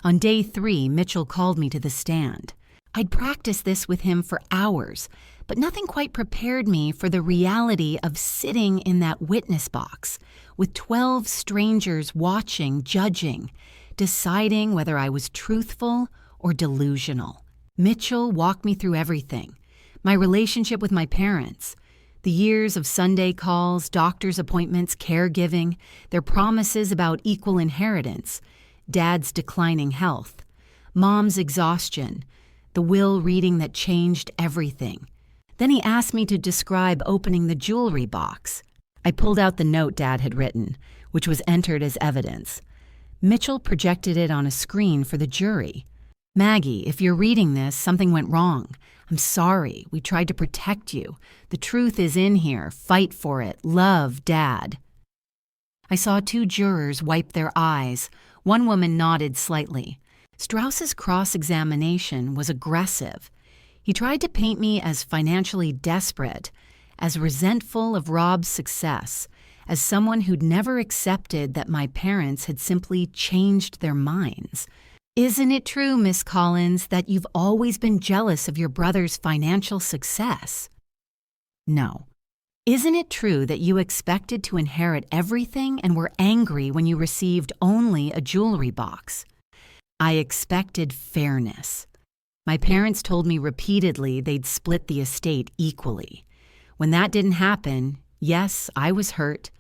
On day 3, Mitchell called me to the stand. I'd practiced this with him for hours, but nothing quite prepared me for the reality of sitting in that witness box with 12 strangers watching, judging, deciding whether I was truthful or delusional. Mitchell walked me through everything. My relationship with my parents, the years of Sunday calls, doctor's appointments, caregiving, their promises about equal inheritance, Dad's declining health, Mom's exhaustion, the will reading that changed everything. Then he asked me to describe opening the jewelry box. I pulled out the note Dad had written, which was entered as evidence. Mitchell projected it on a screen for the jury. "Maggie, if you're reading this, something went wrong. I'm sorry. We tried to protect you. The truth is in here. Fight for it. Love, Dad." I saw 2 jurors wipe their eyes. One woman nodded slightly. Strauss's cross-examination was aggressive. He tried to paint me as financially desperate, as resentful of Rob's success, as someone who'd never accepted that my parents had simply changed their minds. "Isn't it true, Miss Collins, that you've always been jealous of your brother's financial success?" No. Isn't it true that you expected to inherit everything and were angry when you received only a jewelry box? I expected fairness. My parents told me repeatedly they'd split the estate equally. When that didn't happen, yes, I was hurt.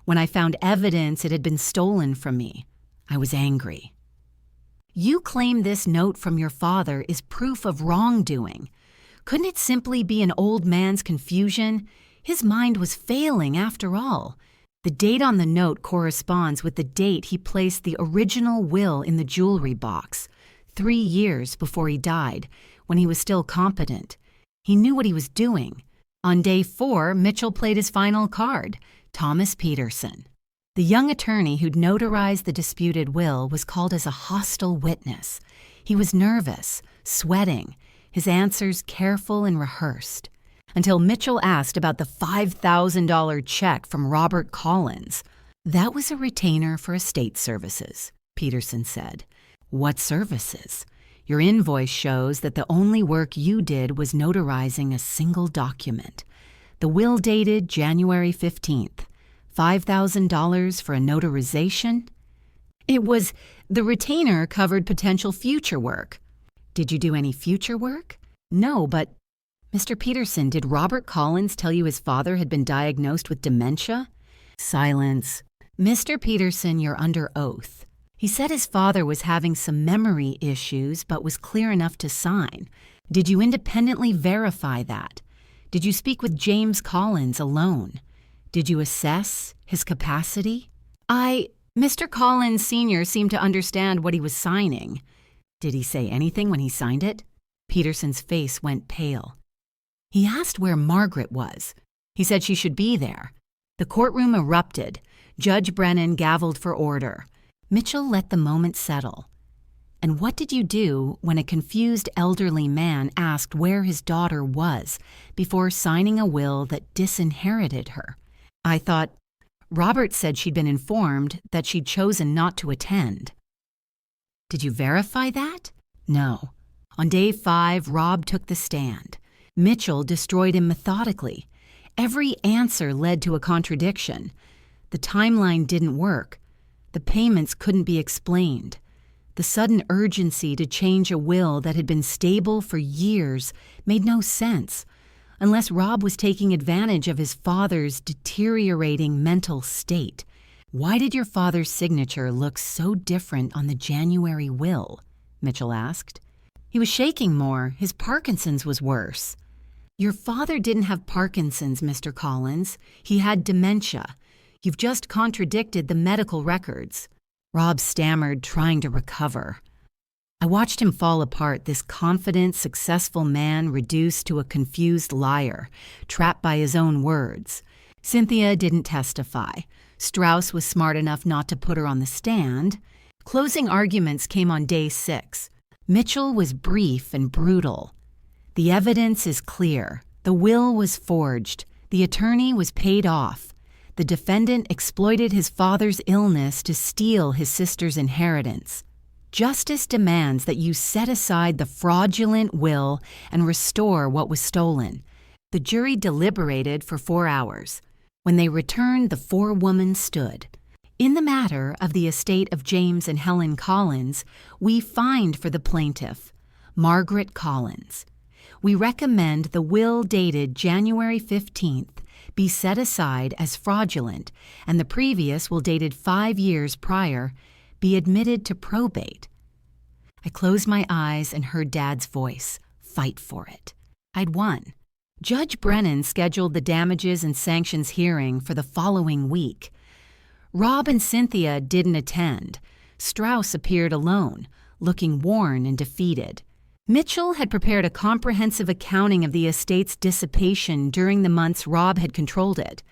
When I found evidence it had been stolen from me, I was angry. You claim this note from your father is proof of wrongdoing. Couldn't it simply be an old man's confusion? His mind was failing after all. The date on the note corresponds with the date he placed the original will in the jewelry box, 3 years before he died, when he was still competent. He knew what he was doing. On day 4, Mitchell played his final card, Thomas Peterson. The young attorney who'd notarized the disputed will was called as a hostile witness. He was nervous, sweating, his answers careful and rehearsed, until Mitchell asked about the $5,000 check from Robert Collins. That was a retainer for estate services, Peterson said. What services? Your invoice shows that the only work you did was notarizing a single document. The will dated January 15th. $5,000 for a notarization? The retainer covered potential future work. Did you do any future work? No, but Mr. Peterson, did Robert Collins tell you his father had been diagnosed with dementia? Silence. Mr. Peterson, you're under oath. He said his father was having some memory issues but was clear enough to sign. Did you independently verify that? Did you speak with James Collins alone? Did you assess his capacity? Mr. Collins Sr. seemed to understand what he was signing. Did he say anything when he signed it? Peterson's face went pale. He asked where Margaret was. He said she should be there. The courtroom erupted. Judge Brennan gavelled for order. Mitchell let the moment settle. And what did you do when a confused elderly man asked where his daughter was before signing a will that disinherited her? I thought, Robert said she'd been informed that she'd chosen not to attend. Did you verify that? No. On day 5, Rob took the stand. Mitchell destroyed him methodically. Every answer led to a contradiction. The timeline didn't work. The payments couldn't be explained. The sudden urgency to change a will that had been stable for years made no sense, unless Rob was taking advantage of his father's deteriorating mental state. Why did your father's signature look so different on the January will? Mitchell asked. He was shaking more. His Parkinson's was worse. Your father didn't have Parkinson's, Mr. Collins. He had dementia. You've just contradicted the medical records. Rob stammered, trying to recover. I watched him fall apart, this confident, successful man reduced to a confused liar, trapped by his own words. Cynthia didn't testify. Strauss was smart enough not to put her on the stand. Closing arguments came on day 6. Mitchell was brief and brutal. The evidence is clear. The will was forged. The attorney was paid off. The defendant exploited his father's illness to steal his sister's inheritance. Justice demands that you set aside the fraudulent will and restore what was stolen. The jury deliberated for 4 hours. When they returned, the 4 women stood. In the matter of the estate of James and Helen Collins, we find for the plaintiff, Margaret Collins. We recommend the will dated January 15th be set aside as fraudulent, and the previous will dated 5 years prior be admitted to probate. I closed my eyes and heard Dad's voice, fight for it. I'd won. Judge Brennan scheduled the damages and sanctions hearing for the following week. Rob and Cynthia didn't attend. Strauss appeared alone, looking worn and defeated. Mitchell had prepared a comprehensive accounting of the estate's dissipation during the months Rob had controlled it.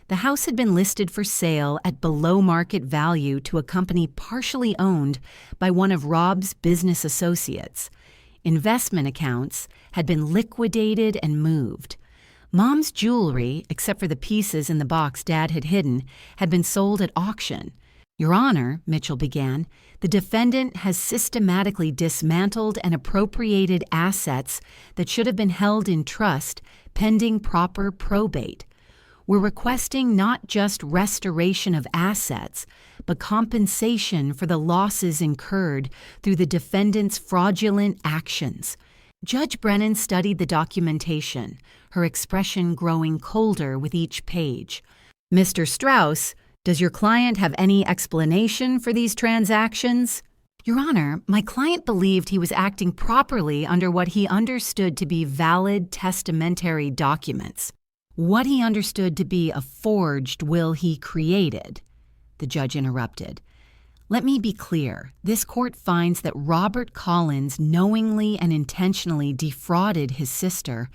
The house had been listed for sale at below market value to a company partially owned by one of Rob's business associates. Investment accounts had been liquidated and moved. Mom's jewelry, except for the pieces in the box Dad had hidden, had been sold at auction. Your Honor, Mitchell began, the defendant has systematically dismantled and appropriated assets that should have been held in trust pending proper probate. We're requesting not just restoration of assets, but compensation for the losses incurred through the defendant's fraudulent actions. Judge Brennan studied the documentation, her expression growing colder with each page. Mr. Strauss, does your client have any explanation for these transactions? Your Honor, my client believed he was acting properly under what he understood to be valid testamentary documents. What he understood to be a forged will he created. The judge interrupted. Let me be clear. This court finds that Robert Collins knowingly and intentionally defrauded his sister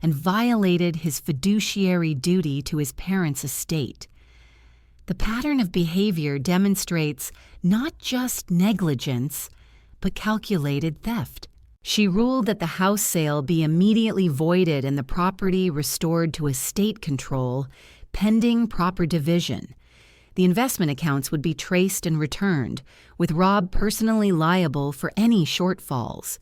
and violated his fiduciary duty to his parents' estate. The pattern of behavior demonstrates not just negligence, but calculated theft. She ruled that the house sale be immediately voided and the property restored to estate control, pending proper division. The investment accounts would be traced and returned, with Rob personally liable for any shortfalls.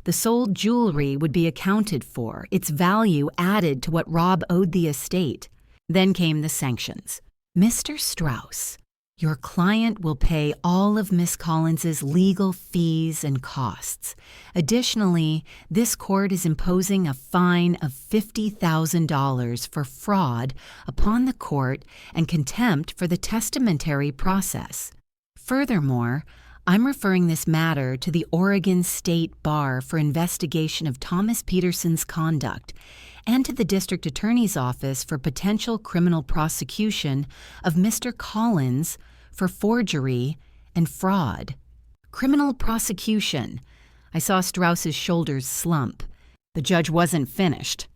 The sold jewelry would be accounted for, its value added to what Rob owed the estate. Then came the sanctions. Mr. Strauss, your client will pay all of Miss Collins's legal fees and costs. Additionally, this court is imposing a fine of $50,000 for fraud upon the court and contempt for the testamentary process. Furthermore, I'm referring this matter to the Oregon State Bar for investigation of Thomas Peterson's conduct and to the District Attorney's Office for potential criminal prosecution of Mr. Collins for forgery and fraud. Criminal prosecution. I saw Strauss's shoulders slump. The judge wasn't finished.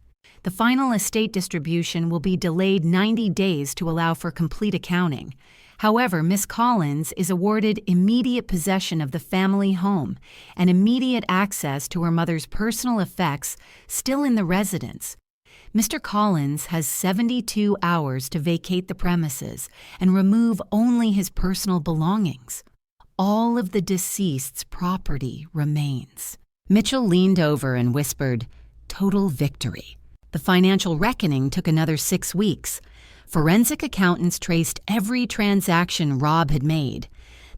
The final estate distribution will be delayed 90 days to allow for complete accounting. However, Miss Collins is awarded immediate possession of the family home and immediate access to her mother's personal effects still in the residence. Mr. Collins has 72 hours to vacate the premises and remove only his personal belongings. All of the deceased's property remains. Mitchell leaned over and whispered, "Total victory." The financial reckoning took another 6 weeks. Forensic accountants traced every transaction Rob had made.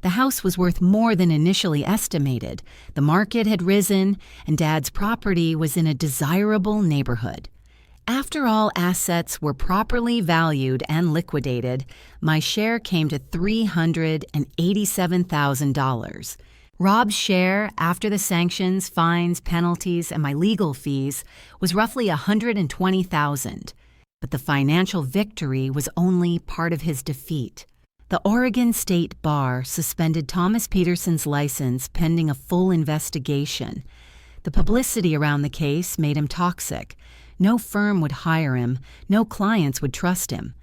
The house was worth more than initially estimated. The market had risen, and Dad's property was in a desirable neighborhood. After all assets were properly valued and liquidated, my share came to $387,000. Rob's share, after the sanctions, fines, penalties, and my legal fees, was roughly $120,000. But the financial victory was only part of his defeat. The Oregon State Bar suspended Thomas Peterson's license pending a full investigation. The publicity around the case made him toxic. No firm would hire him, no clients would trust him.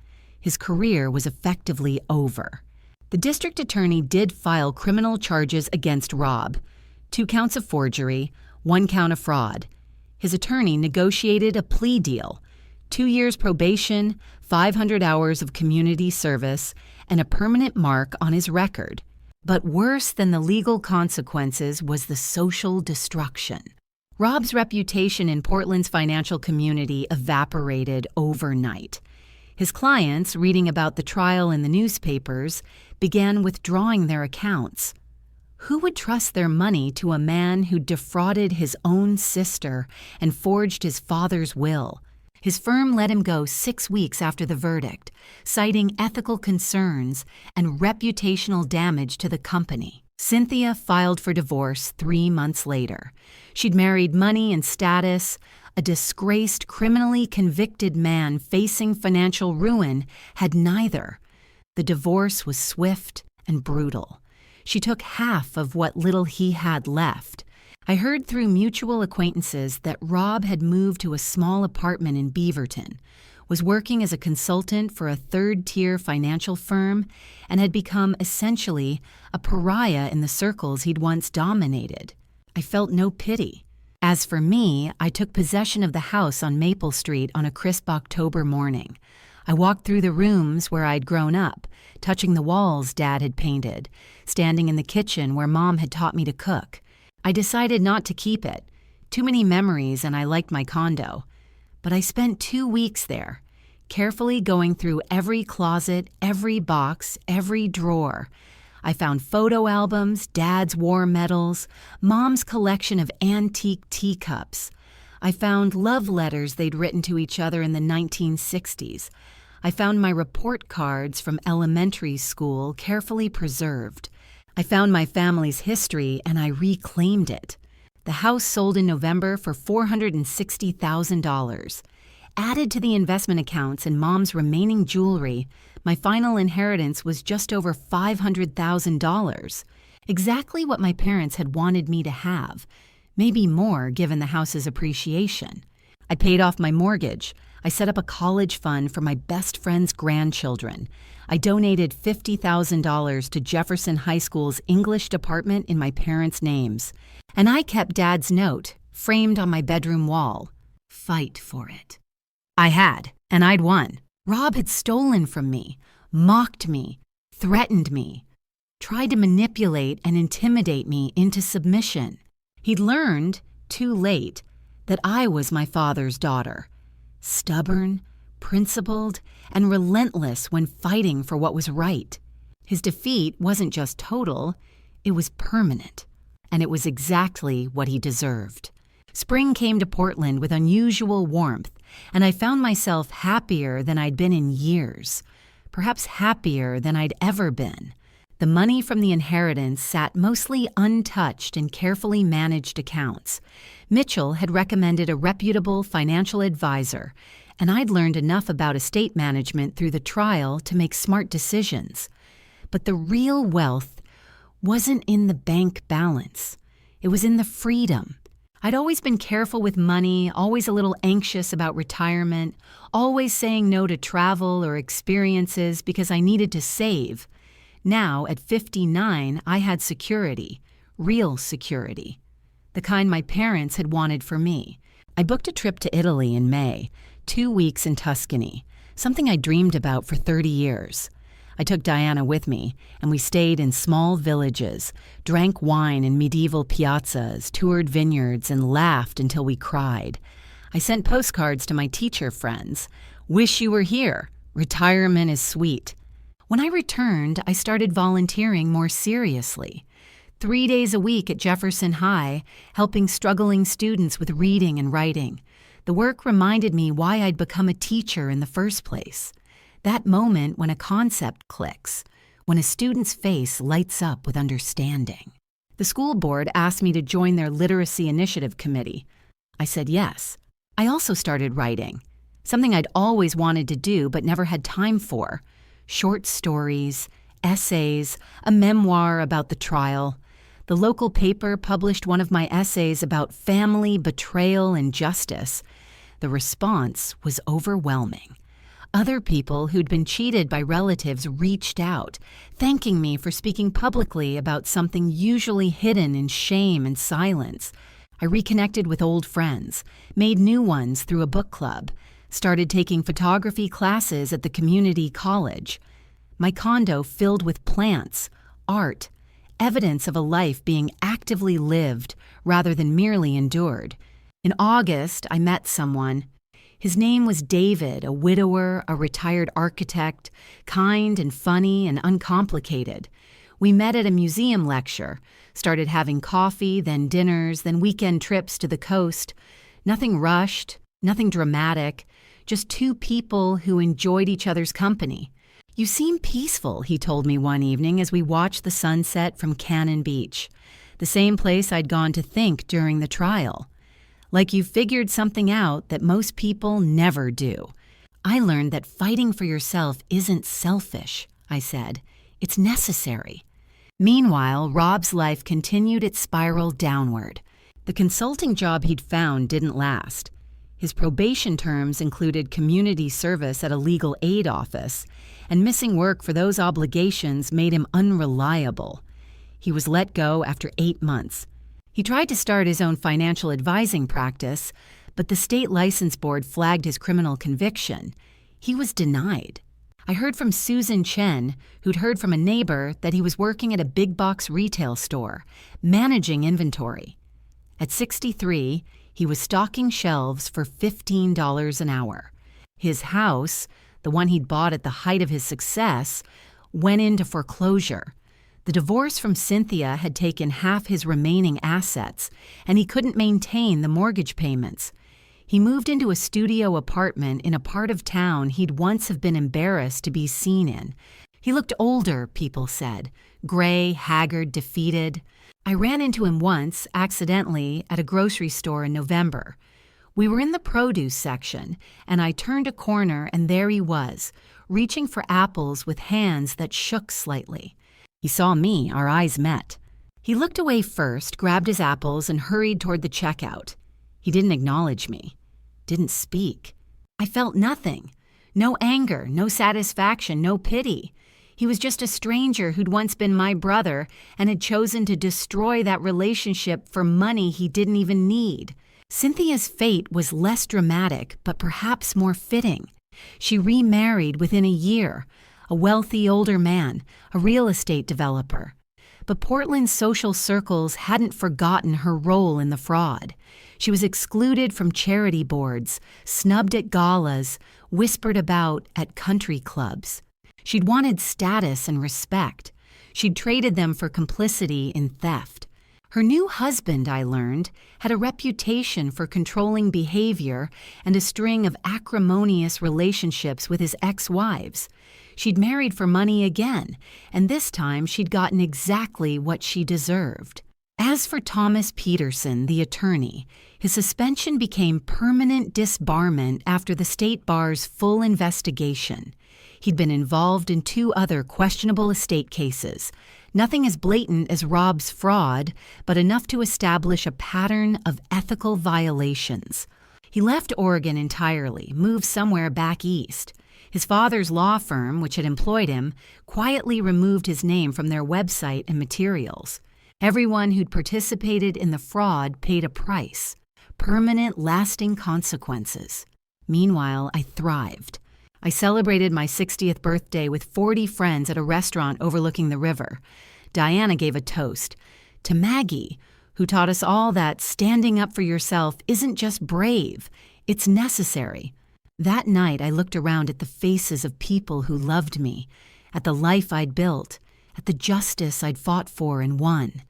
His career was effectively over. The district attorney did file criminal charges against Rob, 2 counts of forgery, 1 count of fraud. His attorney negotiated a plea deal, 2 years probation, 500 hours of community service, and a permanent mark on his record. But worse than the legal consequences was the social destruction. Rob's reputation in Portland's financial community evaporated overnight. His clients, reading about the trial in the newspapers, began withdrawing their accounts. Who would trust their money to a man who defrauded his own sister and forged his father's will? His firm let him go 6 weeks after the verdict, citing ethical concerns and reputational damage to the company. Cynthia filed for divorce 3 months later. She'd married money and status. A disgraced, criminally convicted man facing financial ruin had neither. The divorce was swift and brutal. She took half of what little he had left. I heard through mutual acquaintances that Rob had moved to a small apartment in Beaverton, was working as a consultant for a third-tier financial firm, and had become essentially a pariah in the circles he'd once dominated. I felt no pity. As for me, I took possession of the house on Maple Street on a crisp October morning. I walked through the rooms where I'd grown up, touching the walls Dad had painted, standing in the kitchen where Mom had taught me to cook. I decided not to keep it. Too many memories, and I liked my condo. But I spent 2 weeks there, carefully going through every closet, every box, every drawer. I found photo albums, Dad's war medals, Mom's collection of antique teacups. I found love letters they'd written to each other in the 1960s. I found my report cards from elementary school carefully preserved. I found my family's history and I reclaimed it. The house sold in November for $460,000. Added to the investment accounts and Mom's remaining jewelry, my final inheritance was just over $500,000. Exactly what my parents had wanted me to have, maybe more given the house's appreciation. I paid off my mortgage. I set up a college fund for my best friend's grandchildren. I donated $50,000 to Jefferson High School's English department in my parents' names. And I kept Dad's note, framed on my bedroom wall. Fight for it. I had, and I'd won. Rob had stolen from me, mocked me, threatened me, tried to manipulate and intimidate me into submission. He'd learned, too late, that I was my father's daughter. Stubborn, principled, and relentless when fighting for what was right. His defeat wasn't just total, it was permanent, and it was exactly what he deserved. Spring came to Portland with unusual warmth, and I found myself happier than I'd been in years, perhaps happier than I'd ever been. The money from the inheritance sat mostly untouched in carefully managed accounts. Mitchell had recommended a reputable financial advisor, and I'd learned enough about estate management through the trial to make smart decisions. But the real wealth wasn't in the bank balance. It was in the freedom. I'd always been careful with money, always a little anxious about retirement, always saying no to travel or experiences because I needed to save. Now, at 59, I had security, real security, the kind my parents had wanted for me. I booked a trip to Italy in May, 2 weeks in Tuscany, something I dreamed about for 30 years. I took Diana with me, and we stayed in small villages, drank wine in medieval piazzas, toured vineyards, and laughed until we cried. I sent postcards to my teacher friends. Wish you were here. Retirement is sweet. When I returned, I started volunteering more seriously. 3 days a week at Jefferson High, helping struggling students with reading and writing. The work reminded me why I'd become a teacher in the first place. That moment when a concept clicks, when a student's face lights up with understanding. The school board asked me to join their literacy initiative committee. I said yes. I also started writing, something I'd always wanted to do but never had time for. Short stories, essays, a memoir about the trial. The local paper published one of my essays about family, betrayal, and justice. The response was overwhelming. Other people who'd been cheated by relatives reached out, thanking me for speaking publicly about something usually hidden in shame and silence. I reconnected with old friends, made new ones through a book club, started taking photography classes at the community college. My condo filled with plants, art, evidence of a life being actively lived rather than merely endured. In August, I met someone. His name was David, a widower, a retired architect, kind and funny and uncomplicated. We met at a museum lecture, started having coffee, then dinners, then weekend trips to the coast. Nothing rushed, nothing dramatic, just two people who enjoyed each other's company. You seem peaceful, he told me one evening as we watched the sunset from Cannon Beach, the same place I'd gone to think during the trial. Like you figured something out that most people never do. I learned that fighting for yourself isn't selfish, I said. It's necessary. Meanwhile, Rob's life continued its spiral downward. The consulting job he'd found didn't last. His probation terms included community service at a legal aid office, and missing work for those obligations made him unreliable. He was let go after 8 months. He tried to start his own financial advising practice, but the state license board flagged his criminal conviction. he was denied. I heard from Susan Chen, who'd heard from a neighbor that he was working at a big box retail store, managing inventory. At 63, he was stocking shelves for $15 an hour. His house, the one he'd bought at the height of his success, went into foreclosure. The divorce from Cynthia had taken half his remaining assets, and he couldn't maintain the mortgage payments. He moved into a studio apartment in a part of town he'd once have been embarrassed to be seen in. He looked older, people said, gray, haggard, defeated. I ran into him once, accidentally, at a grocery store in November. We were in the produce section, and I turned a corner and there he was, reaching for apples with hands that shook slightly. He saw me, our eyes met. He looked away first, grabbed his apples, and hurried toward the checkout. He didn't acknowledge me, didn't speak. I felt nothing. No anger, no satisfaction, no pity. He was just a stranger who'd once been my brother and had chosen to destroy that relationship for money he didn't even need. Cynthia's fate was less dramatic, but perhaps more fitting. She remarried within a year, a wealthy older man, a real estate developer. But Portland's social circles hadn't forgotten her role in the fraud. She was excluded from charity boards, snubbed at galas, whispered about at country clubs. She'd wanted status and respect. She'd traded them for complicity in theft. Her new husband, I learned, had a reputation for controlling behavior and a string of acrimonious relationships with his ex-wives. She'd married for money again, and this time she'd gotten exactly what she deserved. As for Thomas Peterson, the attorney, his suspension became permanent disbarment after the state bar's full investigation. He'd been involved in 2 other questionable estate cases, nothing as blatant as Rob's fraud, but enough to establish a pattern of ethical violations. He left Oregon entirely, moved somewhere back east. His father's law firm, which had employed him, quietly removed his name from their website and materials. Everyone who'd participated in the fraud paid a price. Permanent, lasting consequences. Meanwhile, I thrived. I celebrated my 60th birthday with 40 friends at a restaurant overlooking the river. Diana gave a toast to Maggie, who taught us all that standing up for yourself isn't just brave, it's necessary. That night, I looked around at the faces of people who loved me, at the life I'd built, at the justice I'd fought for and won.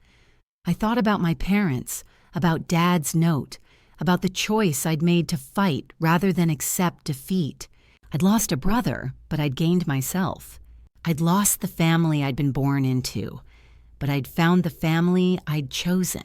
I thought about my parents, about Dad's note, about the choice I'd made to fight rather than accept defeat. I'd lost a brother, but I'd gained myself. I'd lost the family I'd been born into, but I'd found the family I'd chosen.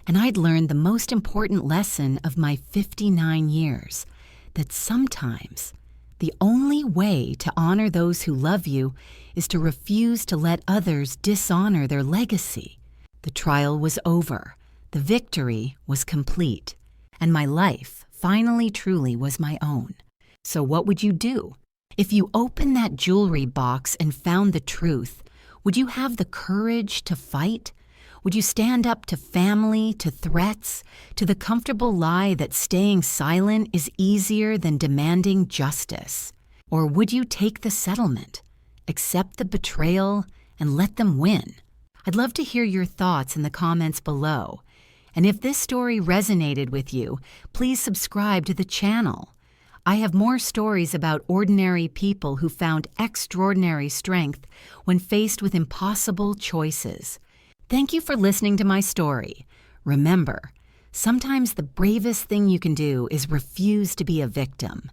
And I'd learned the most important lesson of my 59 years, that sometimes the only way to honor those who love you is to refuse to let others dishonor their legacy. The trial was over. The victory was complete. And my life finally truly was my own. So what would you do? If you opened that jewelry box and found the truth, would you have the courage to fight? Would you stand up to family, to threats, to the comfortable lie that staying silent is easier than demanding justice? Or would you take the settlement, accept the betrayal, and let them win? I'd love to hear your thoughts in the comments below. And if this story resonated with you, please subscribe to the channel. I have more stories about ordinary people who found extraordinary strength when faced with impossible choices. Thank you for listening to my story. Remember, sometimes the bravest thing you can do is refuse to be a victim.